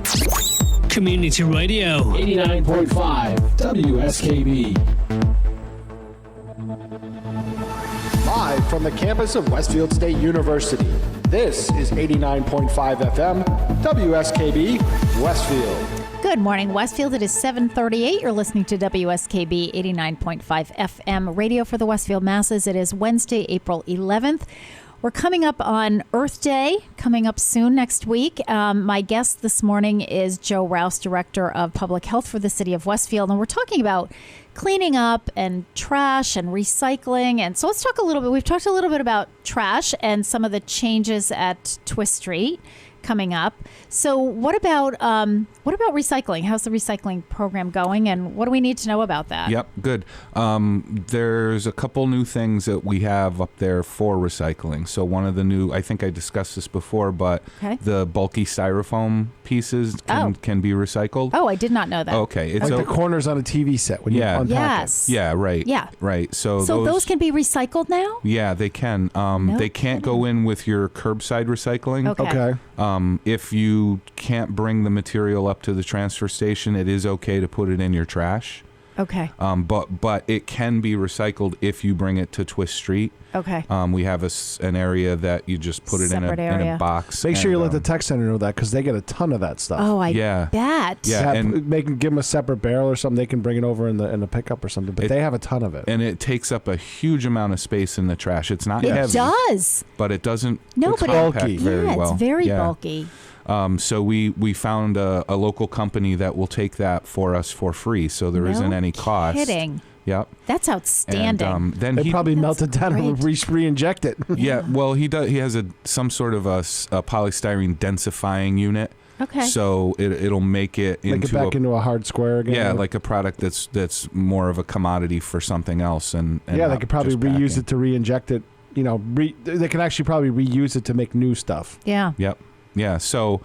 Community Radio. 89.5 WSKB. Live from the campus of Westfield State University, this is 89.5 FM WSKB Westfield. Good morning, Westfield. It is 7:38. You're listening to WSKB 89.5 FM radio for the Westfield masses. It is Wednesday, April 11th. We're coming up on Earth Day, coming up soon next week. My guest this morning is Joe Rouse, Director of Public Health for the City of Westfield, and we're talking about cleaning up and trash and recycling. And so let's talk a little bit. We've talked a little bit about trash and some of the changes at Twist Street coming up. So what about recycling? How's the recycling program going, and what do we need to know about that? Yep, good. There's a couple new things that we have up there for recycling. So one of the new, I think I discussed this before, but the bulky styrofoam pieces can be recycled. Oh, I did not know that. Okay. It's like the corners on a TV set when you unpack it. Yeah, right. Yeah. Right. So those can be recycled now? Yeah, they can. They can't go in with your curbside recycling. Okay. If you can't bring the material up to the transfer station, it is okay to put it in your trash. Okay. But it can be recycled if you bring it to Twist Street. Okay. We have an area that you just put it in a box. Make sure you let the tech center know that, because they get a ton of that stuff. Oh, I bet. Yeah, and give them a separate barrel or something. They can bring it over in the pickup or something. But they have a ton of it, and it takes up a huge amount of space in the trash. It's not heavy. It does, but it doesn't. bulky. Very well. It's very bulky. So we found a local company that will take that for us for free, so there isn't any cost. Kidding. Yep. That's outstanding. And, then they probably melt it down and re-inject it. Yeah. Well, he has some sort of a polystyrene densifying unit. Okay. So it'll make it into a hard square again. Yeah, like a product that's more of a commodity for something else. And yeah, they could probably reuse it to re-inject it. They can actually probably reuse it to make new stuff. Yeah. Yep. Yeah. So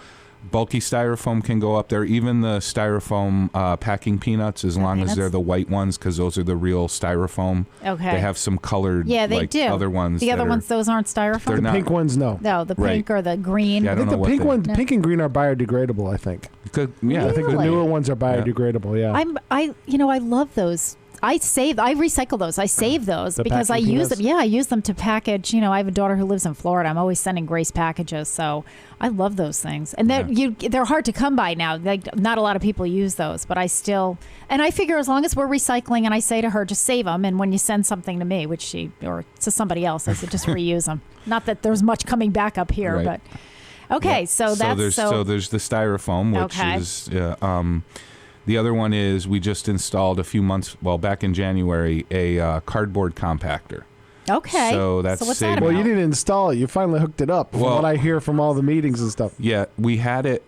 bulky styrofoam can go up there. Even the styrofoam packing peanuts, as long as they're the white ones, because those are the real styrofoam. Okay. They have some colored. Yeah, they do. Other ones. The other ones, those aren't styrofoam. The pink ones, no. No, the pink or the green. Yeah, I think the pink ones, pink and green, are biodegradable. I think. Yeah, I think the newer ones are biodegradable. Yeah. I love those. I recycle those. I save those because I use them. Yeah, I use them to package. I have a daughter who lives in Florida. I'm always sending Grace packages, so I love those things. And they're hard to come by now. Like, not a lot of people use those, but I figure as long as we're recycling, and I say to her, just save them. And when you send something to me, or to somebody else, I said just reuse them. Not that there's much coming back up here, but okay. Yeah. So there's the styrofoam, which is. The other one is we just installed back in January, a cardboard compactor. Okay. So that's what's saving. that Well, about? you didn't install it. You finally hooked it up. From Well- what I hear from all the meetings and stuff. Yeah, we had it.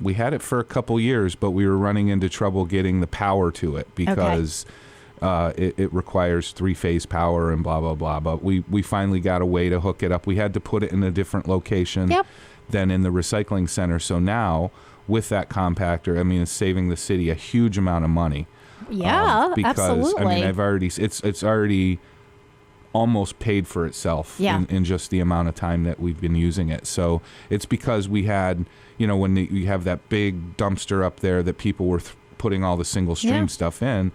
We had it for a couple years, but we were running into trouble getting the power to it because it requires 3-phase power and blah blah blah. But we finally got a way to hook it up. We had to put it in a different location than in the recycling center. So now with that compactor, I mean, it's saving the city a huge amount of money. Yeah, because, absolutely. I mean, it's already almost paid for itself in just the amount of time that we've been using it. So it's because we had, when you have that big dumpster up there that people were putting all the single stream stuff in,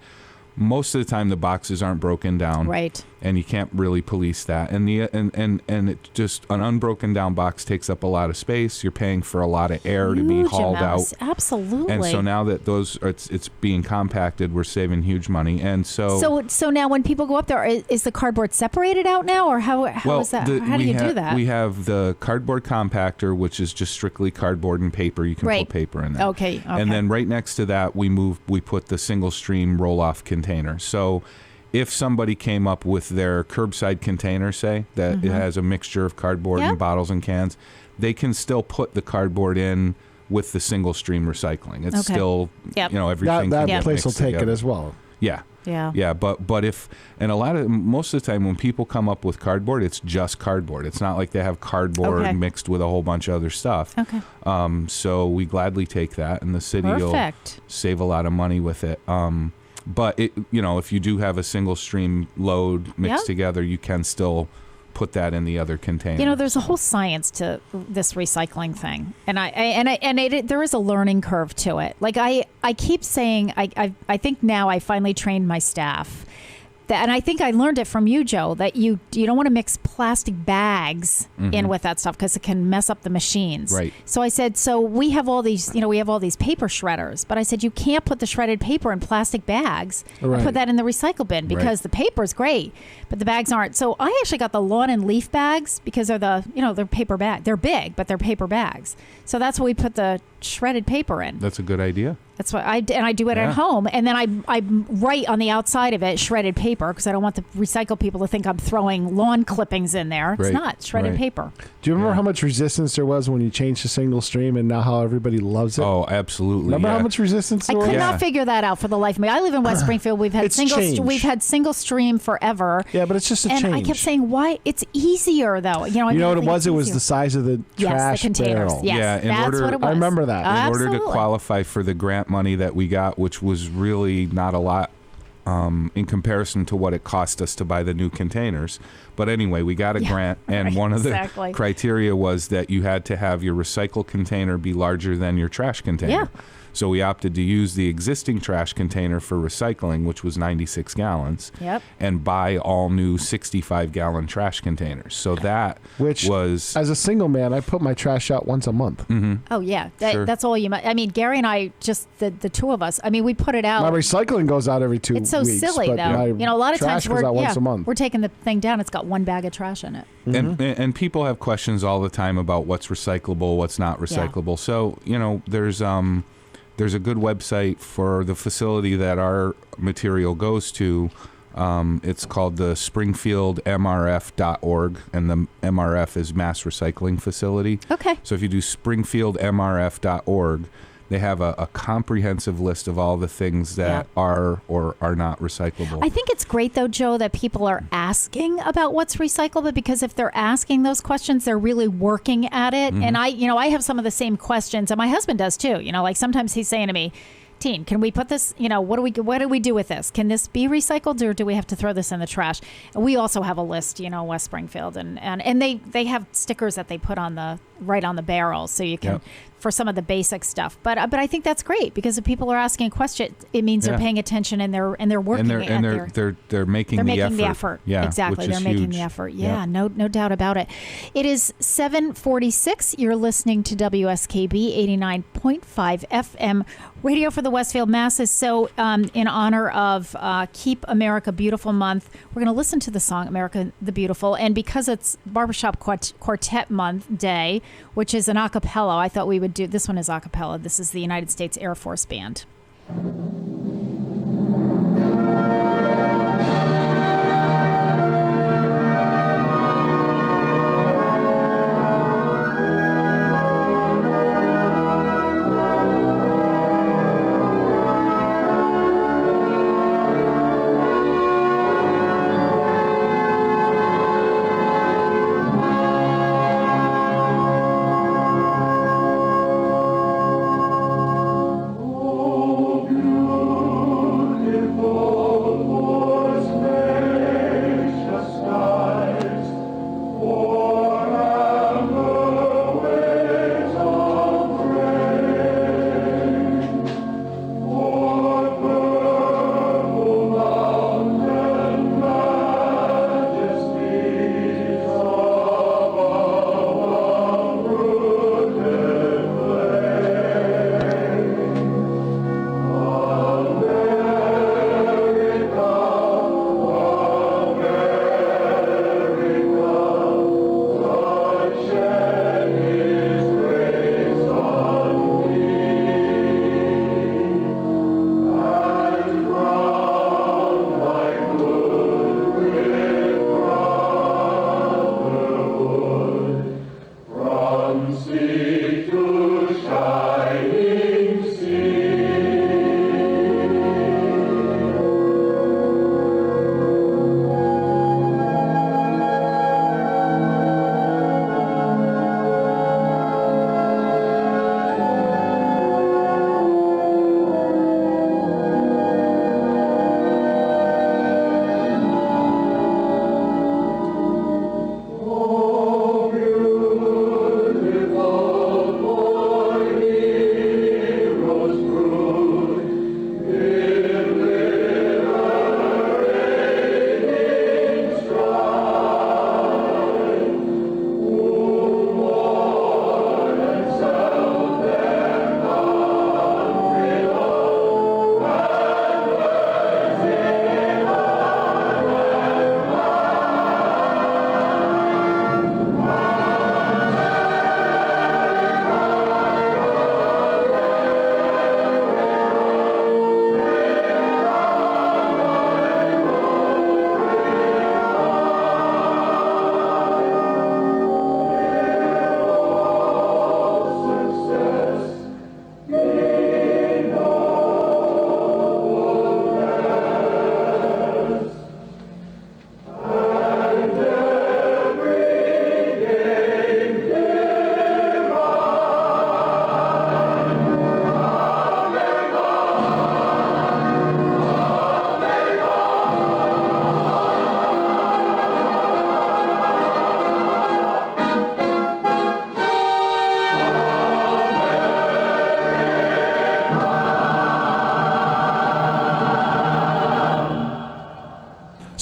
most of the time the boxes aren't broken down. Right. And you can't really police that. And it just, an unbroken down box takes up a lot of space. You're paying for a lot of air to be hauled out. Absolutely. And so now that it's being compacted, we're saving huge money. And so now when people go up there, is the cardboard separated out now, or how is that? How do you do that? We have the cardboard compactor, which is just strictly cardboard and paper. You can put paper in there. Okay. And then right next to that, we put the single stream roll-off container. So if somebody came up with their curbside container, say, that it has a mixture of cardboard and bottles and cans, they can still put the cardboard in with the single stream recycling. It's still, everything. That place will take it as well. Yeah. Yeah. Yeah. But most of the time when people come up with cardboard, it's just cardboard. It's not like they have cardboard mixed with a whole bunch of other stuff. Okay. So we gladly take that, and the city will save a lot of money with it. But if you do have a single stream load mixed together, you can still put that in the other container. There's a whole science to this recycling thing, and there is a learning curve to it. Like I keep saying, I think now I finally trained my staff. And I think I learned it from you, Joe, that you don't want to mix plastic bags in with that stuff because it can mess up the machines. Right. So I said, we have all these, paper shredders, but I said you can't put the shredded paper in plastic bags and put that in the recycle bin because the paper is great, but the bags aren't. So I actually got the lawn and leaf bags because they're they're paper bag. They're big, but they're paper bags. So that's what we put the shredded paper in. That's a good idea. That's what I do it at home, and then I write on the outside of it shredded paper because I don't want the recycle people to think I'm throwing lawn clippings in there. It's not shredded paper. Do you remember how much resistance there was when you changed to single stream, and now how everybody loves it? Oh, absolutely. Remember how much resistance there was? I could not figure that out for the life of me. I live in West Springfield. We've had single stream forever. Yeah, but it's just a change. And I kept saying, why? It's easier though. You know what it was? It was the size of the trash the containers. barrel. Yes, that's what it was. I remember that. In order to qualify for the grant money that we got, which was really not a lot in comparison to what it cost us to buy the new containers. But anyway, we got a grant, and one of the criteria was that you had to have your recycle container be larger than your trash container. Yeah. So we opted to use the existing trash container for recycling, which was 96 gallons, and buy all new 65-gallon trash containers. So that was... As a single man, I put my trash out once a month. Mm-hmm. Oh, yeah. That's all you... I mean, Gary and I, just the two of us, I mean, we put it out... My recycling goes out every 2 weeks. It's so silly, though. A lot of times goes out once a month. We're taking the thing down. It's got one bag of trash in it. And people have questions all the time about what's recyclable, what's not recyclable. So, there's a good website for the facility that our material goes to. It's called the SpringfieldMRF.org, and the MRF is Mass Recycling Facility. Okay. So if you do SpringfieldMRF.org, they have a comprehensive list of all the things that are or are not recyclable. I think it's great, though, Joe, that people are asking about what's recyclable, because if they're asking those questions, they're really working at it. And I have some of the same questions, and my husband does too. Like sometimes he's saying to me, Teen, can we put this, what do we do with this? Can this be recycled, or do we have to throw this in the trash? And we also have a list, West Springfield, and they have stickers that they put on right on the barrels, so you can for some of the basic stuff. But I think that's great, because if people are asking questions, it means they're paying attention, and they're working, and they're making the effort. Yeah, exactly. They're making the effort. Yeah, no doubt about it. It is 7:46. You're listening to WSKB 89.5 FM radio for the Westfield Masses. So in honor of Keep America Beautiful Month, we're going to listen to the song America the Beautiful. And because it's Barbershop Quartet Month Day, which is an a cappella, I thought we would do, this one is a cappella. This is the United States Air Force Band.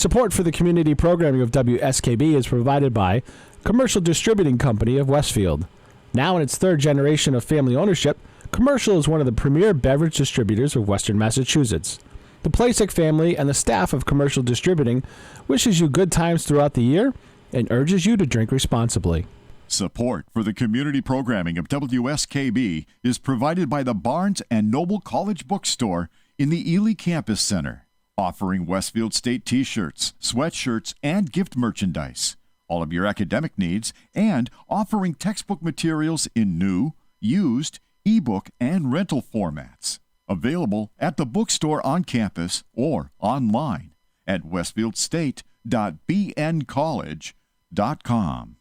Support for the community programming of WSKB is provided by Commercial Distributing Company of Westfield. Now in its third generation of family ownership, Commercial is one of the premier beverage distributors of Western Massachusetts. The Plasek family and the staff of Commercial Distributing wishes you good times throughout the year and urges you to drink responsibly. Support for the community programming of WSKB is provided by the Barnes & Noble College Bookstore in the Ely Campus Center, offering Westfield State t-shirts, sweatshirts, and gift merchandise, all of your academic needs, and offering textbook materials in new, used, ebook, and rental formats. Available at the bookstore on campus or online at westfieldstate.bncollege.com.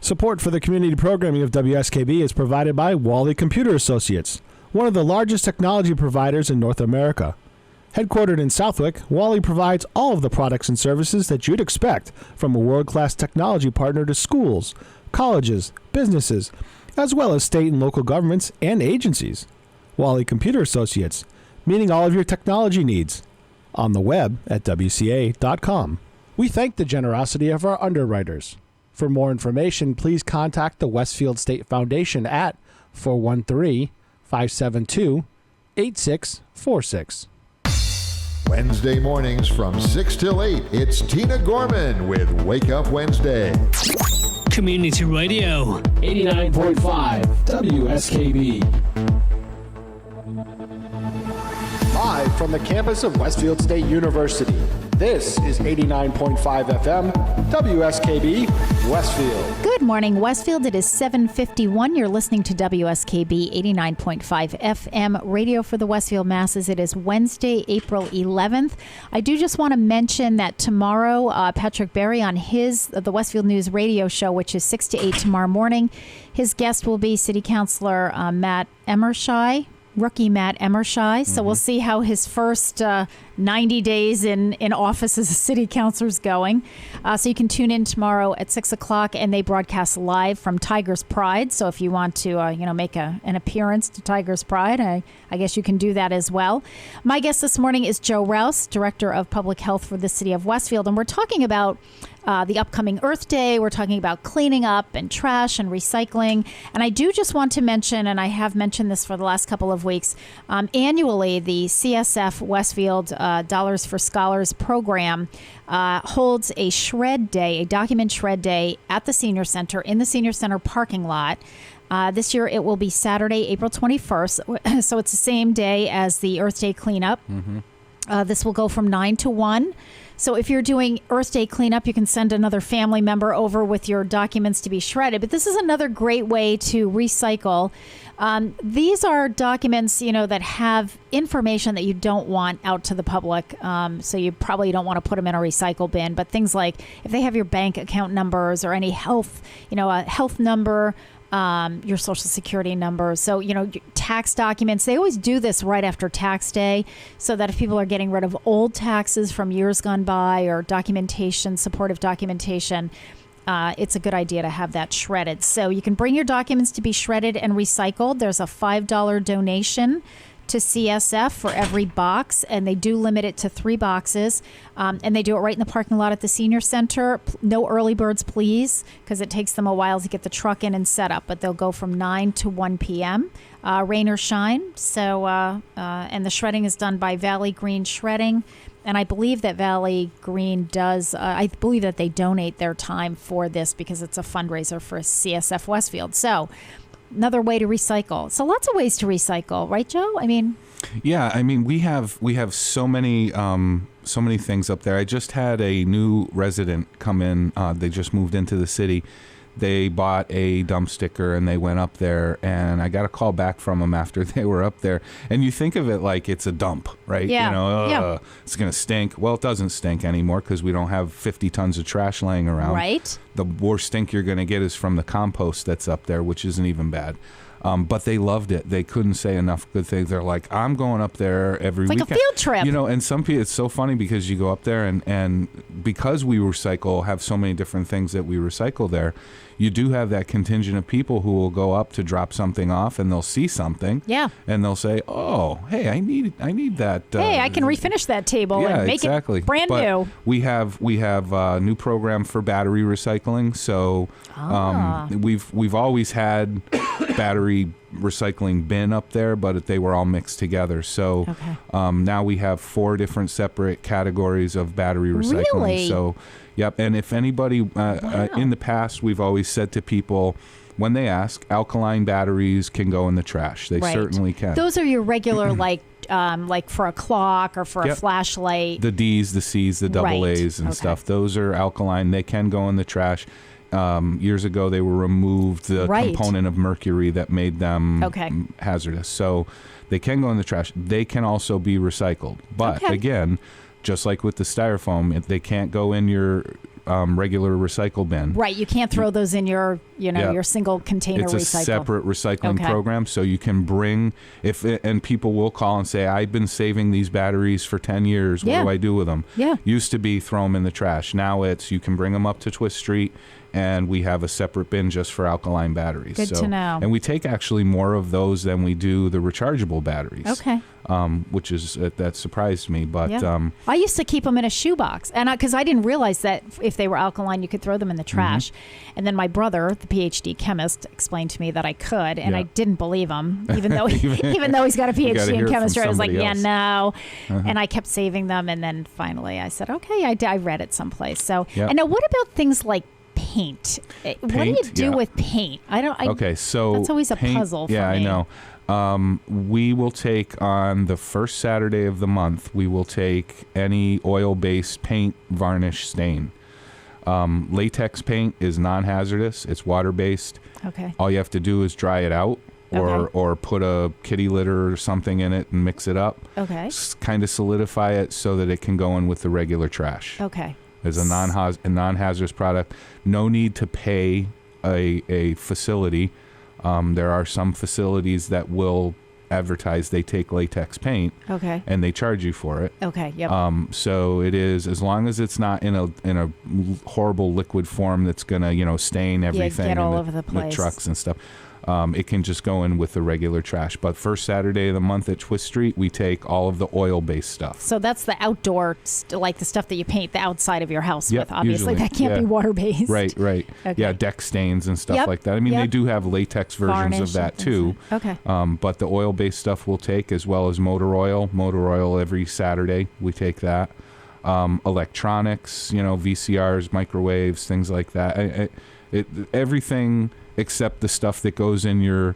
Support for the community programming of WSKB is provided by Wally Computer Associates, one of the largest technology providers in North America. Headquartered in Southwick, Wally provides all of the products and services that you'd expect from a world-class technology partner to schools, colleges, businesses, as well as state and local governments and agencies. Wally Computer Associates, meeting all of your technology needs. On the web at WCA.com. We thank the generosity of our underwriters. For more information, please contact the Westfield State Foundation at 413-572-8646. Wednesday mornings from 6 till 8, it's Tina Gorman with Wake Up Wednesday. Community Radio. 89.5 WSKB. Live from the campus of Westfield State University, this is 89.5 FM, WSKB, Westfield. Good morning, Westfield. It is 7:51. You're listening to WSKB 89.5 FM, radio for the Westfield masses. It is Wednesday, April 11th. I do just want to mention that tomorrow, Patrick Berry on the Westfield News radio show, which is 6 to 8 tomorrow morning, his guest will be City Councilor Matt Emershai. Rookie Matt Emershai. So we'll see how his first 90 days in office as a city councilor is going. So you can tune in tomorrow at 6 o'clock, and they broadcast live from Tigers Pride. So if you want to, make an appearance to Tigers Pride, I guess you can do that as well. My guest this morning is Joe Rouse, Director of Public Health for the City of Westfield, and we're talking about the upcoming Earth Day. We're talking about cleaning up and trash and recycling. And I do just want to mention, and I have mentioned this for the last couple of weeks, annually the CSF Westfield Dollars for Scholars program holds a shred day, a document shred day at the Senior Center in the Senior Center parking lot. This year it will be Saturday, April 21st. So it's the same day as the Earth Day cleanup. This will go from 9 to 1. So if you're doing Earth Day cleanup, you can send another family member over with your documents to be shredded. But this is another great way to recycle. These are documents, that have information that you don't want out to the public. So you probably don't want to put them in a recycle bin. But things like if they have your bank account numbers or any health, a health number, your social security number. So, tax documents, they always do this right after tax day so that if people are getting rid of old taxes from years gone by or documentation, supportive documentation, it's a good idea to have that shredded. So you can bring your documents to be shredded and recycled. There's a $5 donation to CSF for every box, and they do limit it to 3 boxes, and they do it right in the parking lot at the Senior Center. No early birds, please, because it takes them a while to get the truck in and set up, but they'll go from 9 to 1 p.m., rain or shine. So, and the shredding is done by Valley Green Shredding, and I believe that Valley Green does, I believe that they donate their time for this because it's a fundraiser for CSF Westfield. So, another way to recycle. So lots of ways to recycle, right, Joe? Yeah, we have so many things up there. I just had a new resident come in. They just moved into the city. They bought a dump sticker and they went up there, and I got a call back from them after they were up there. And you think of it like it's a dump, right? Yeah. It's going to stink. Well, it doesn't stink anymore because we don't have 50 tons of trash laying around. Right. The worst stink you're going to get is from the compost that's up there, which isn't even bad. But they loved it. They couldn't say enough good things. They're like, I'm going up there every weekend. It's like a field trip. You know, and some people, it's so funny because you go up there and because we recycle, have so many different things that we recycle there, you do have that contingent of people who will go up to drop something off and they'll see something. Yeah. And they'll say, oh, hey, I need that. Hey, I can refinish that table and make exactly. it brand but new. We have a new program for battery recycling. So we've always had battery recycling bin up there, but they were all mixed together. So now we have 4 different separate categories of battery recycling. Really? So, yep. And if anybody, in the past, we've always said to people, when they ask, alkaline batteries can go in the trash. They certainly can. Those are your regular, like for a clock or for a flashlight. The D's, the C's, the double A's and stuff. Those are alkaline. They can go in the trash. Years ago, they were removed, the component of mercury that made them hazardous. So they can go in the trash. They can also be recycled. But again, just like with the styrofoam, they can't go in your regular recycle bin. Right. You can't throw those in your, your single container recycle. It's a separate recycling program. So you can bring, and people will call and say, I've been saving these batteries for 10 years. What do I do with them? Yeah. Used to be throw them in the trash. Now it's, you can bring them up to Twist Street and we have a separate bin just for alkaline batteries. Good to know. And we take actually more of those than we do the rechargeable batteries. Okay. Which is, that surprised me. But I used to keep them in a shoebox, and because I didn't realize that if they were alkaline, you could throw them in the trash. And then my brother, the PhD chemist, explained to me that I could, and I didn't believe him, even though even though he's got a PhD in chemistry. I was like, no. And I kept saving them, and then finally I said, okay, I read it someplace. So, and now what about things like paint? What do you do with paint? So that's always a puzzle for me. I know. We will take on the first Saturday of the month, we will take any oil-based paint varnish stain. Latex paint is non-hazardous. It's water-based. Okay. All you have to do is dry it out or put a kitty litter or something in it and mix it up. Okay. Kind of solidify it so that it can go in with the regular trash. Okay. As a non-hazardous product. No need to pay a facility. There are some facilities that will advertise they take latex paint. Okay. And they charge you for it. Okay. Yep. So it is, as long as it's not in a horrible liquid form that's gonna stain everything. Get all over the place. The trucks and stuff. It can just go in with the regular trash. But first Saturday of the month at Twist Street, we take all of the oil-based stuff. So that's the outdoor, like the stuff that you paint the outside of your house with. Obviously, usually. That can't be water-based. Right. Okay. Yeah, deck stains and stuff like that. I mean, they do have latex versions Varnish of that too. Okay. But the oil-based stuff we'll take, as well as motor oil. Motor oil every Saturday, we take that. Electronics, VCRs, microwaves, things like that. Everything except the stuff that goes in your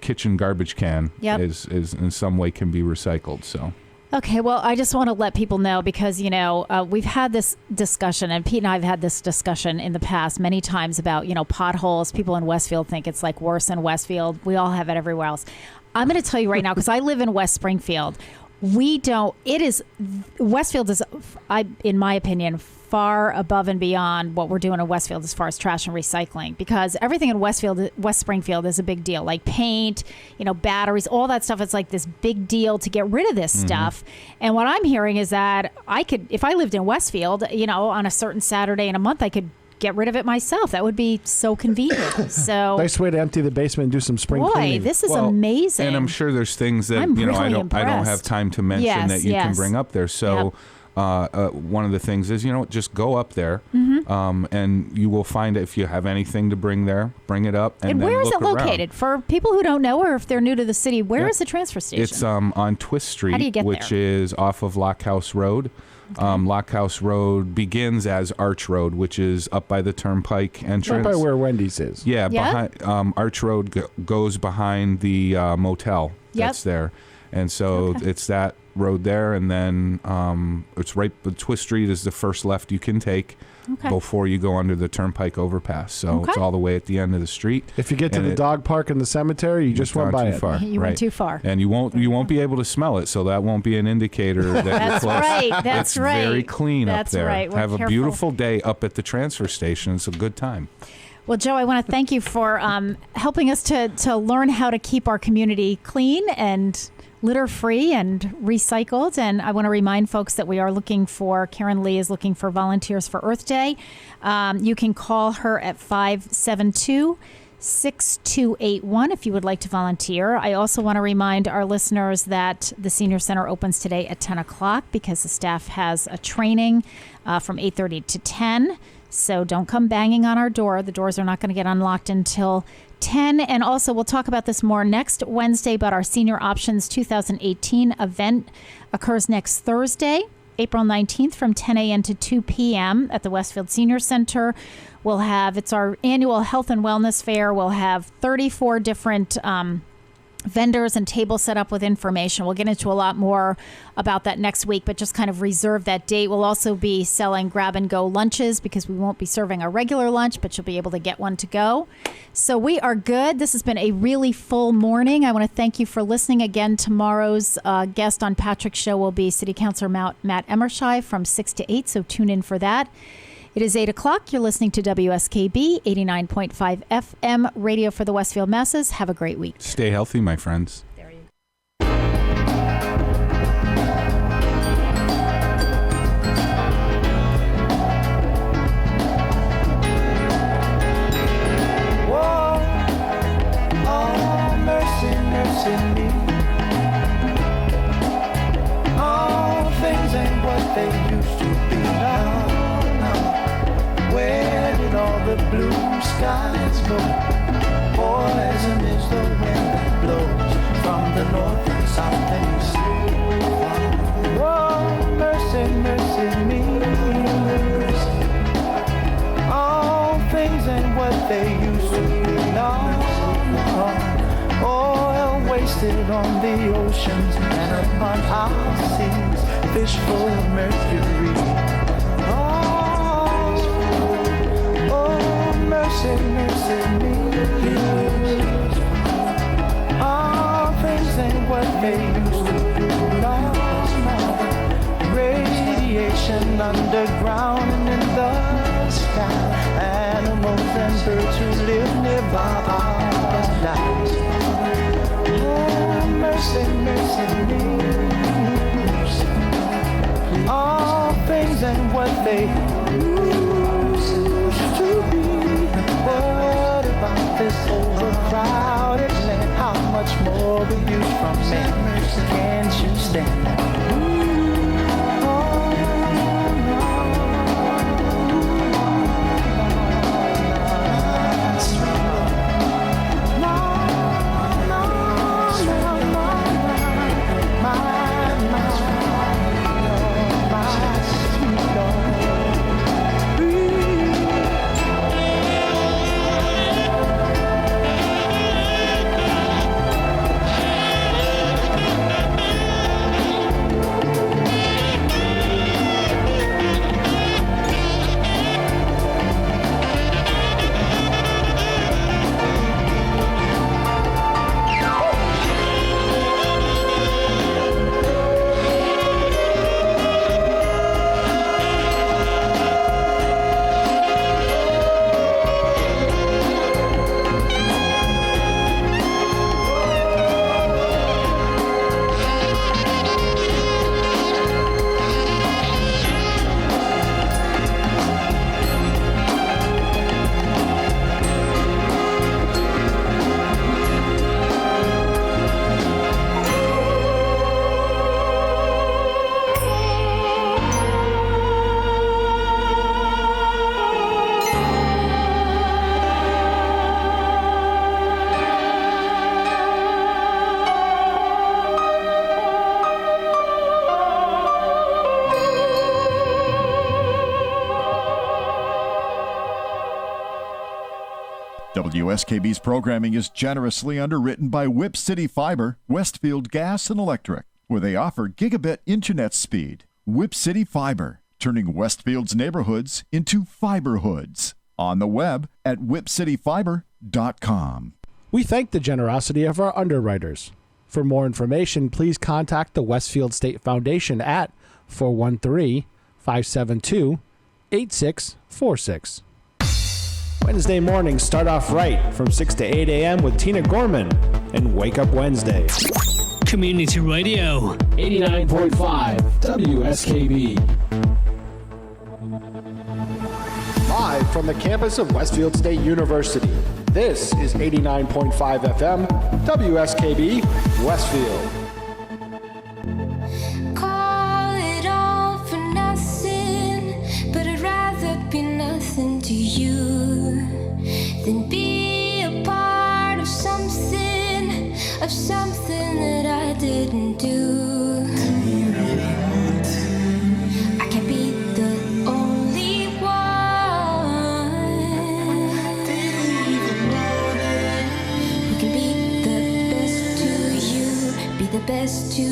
kitchen garbage can is in some way can be recycled. So. Okay, well, I just want to let people know because, we've had this discussion, and Pete and I have had this discussion in the past many times about, potholes. People in Westfield think it's like worse in Westfield. We all have it everywhere else. I'm going to tell you right now, because I live in West Springfield. Westfield is, in my opinion, far above and beyond what we're doing in Westfield as far as trash and recycling, because everything in West Springfield is a big deal, like paint, batteries, all that stuff. It's like this big deal to get rid of this stuff. And what I'm hearing is that if I lived in Westfield, on a certain Saturday in a month, I could get rid of it myself. That would be so convenient. So nice way to empty the basement and do some spring cleaning. This is amazing. And I'm sure there's things that I don't have time to mention that you can bring up there. So one of the things is, just go up there and you will find if you have anything to bring there, bring it up. And then where is look it located? Around. For people who don't know, or if they're new to the city, where is the transfer station? It's on Twist Street, How do you get which there? is off of Lockhouse Road. Okay. Lockhouse Road begins as Arch Road, which is up by the Turnpike entrance. Right by where Wendy's is. Yeah, behind Arch Road goes behind the motel that's there. And so it's that road there, and then it's right. Twist Street is the first left you can take before you go under the Turnpike overpass. So it's all the way at the end of the street. If you get to the dog park and the cemetery, you just went by it. Far. You went too far, and you won't be able to smell it. So that won't be an indicator that that's you're close. Right. That's it's very clean that's up there. Right. Have a beautiful day up at the transfer station. It's a good time. Well, Joe, I want to thank you for helping us to learn how to keep our community clean and litter-free and recycled. And I want to remind folks that we are looking for, Karen Lee is looking for volunteers for Earth Day. You can call her at 572-6281 if you would like to volunteer. I also want to remind our listeners that the Senior Center opens today at 10 o'clock because the staff has a training from 8:30 to 10. So don't come banging on our door. The doors are not going to get unlocked until 10. And also, we'll talk about this more next Wednesday, but our Senior Options 2018 event occurs next Thursday, April 19th from 10 a.m. to 2 p.m. at the Westfield Senior Center. It's our annual health and wellness fair. We'll have 34 different vendors and tables set up with information. We'll get into a lot more about that next week, but just kind of reserve that date. We'll also be selling grab-and-go lunches because we won't be serving a regular lunch, but you'll be able to get one to go. So we are good. This has been a really full morning. I want to thank you for listening again. Tomorrow's guest on Patrick's show will be City Councilor Matt Emmershey from 6 to 8, so tune in for that. It is 8 o'clock. You're listening to WSKB 89.5 FM, radio for the Westfield masses. Have a great week. Stay healthy, my friends. There you go. Whoa, oh, mercy, mercy me. All things ain't what they used to be now. Where did all the blue skies go? Poison is the wind that blows from the north and south and east. Whoa, mercy, mercy me. All things ain't what they used to be. No, no. Oil wasted on the oceans and upon our seas. Fish full of mercury. Mercy, mercy me. All things ain't what they used to be. No, no. Radiation underground and in the sky. Animals and birds who live nearby are alive. Oh, mercy, mercy me. All things ain't what they used to be. What about this overcrowded land? How much more will you from me? Can't you stand? WSKB's programming is generously underwritten by Whip City Fiber, Westfield Gas and Electric, where they offer gigabit internet speed. Whip City Fiber, turning Westfield's neighborhoods into fiber hoods. On the web at whipcityfiber.com. We thank the generosity of our underwriters. For more information, please contact the Westfield State Foundation at 413-572-8646. Wednesday mornings start off right from 6 to 8 a.m. with Tina Gorman and Wake Up Wednesday. Community Radio. 89.5 WSKB. Live from the campus of Westfield State University, this is 89.5 FM WSKB Westfield. Call it all for nothing, but I'd rather be nothing to you than be a part of something that I didn't do. I can't be the only one who can be the best to you, be the best to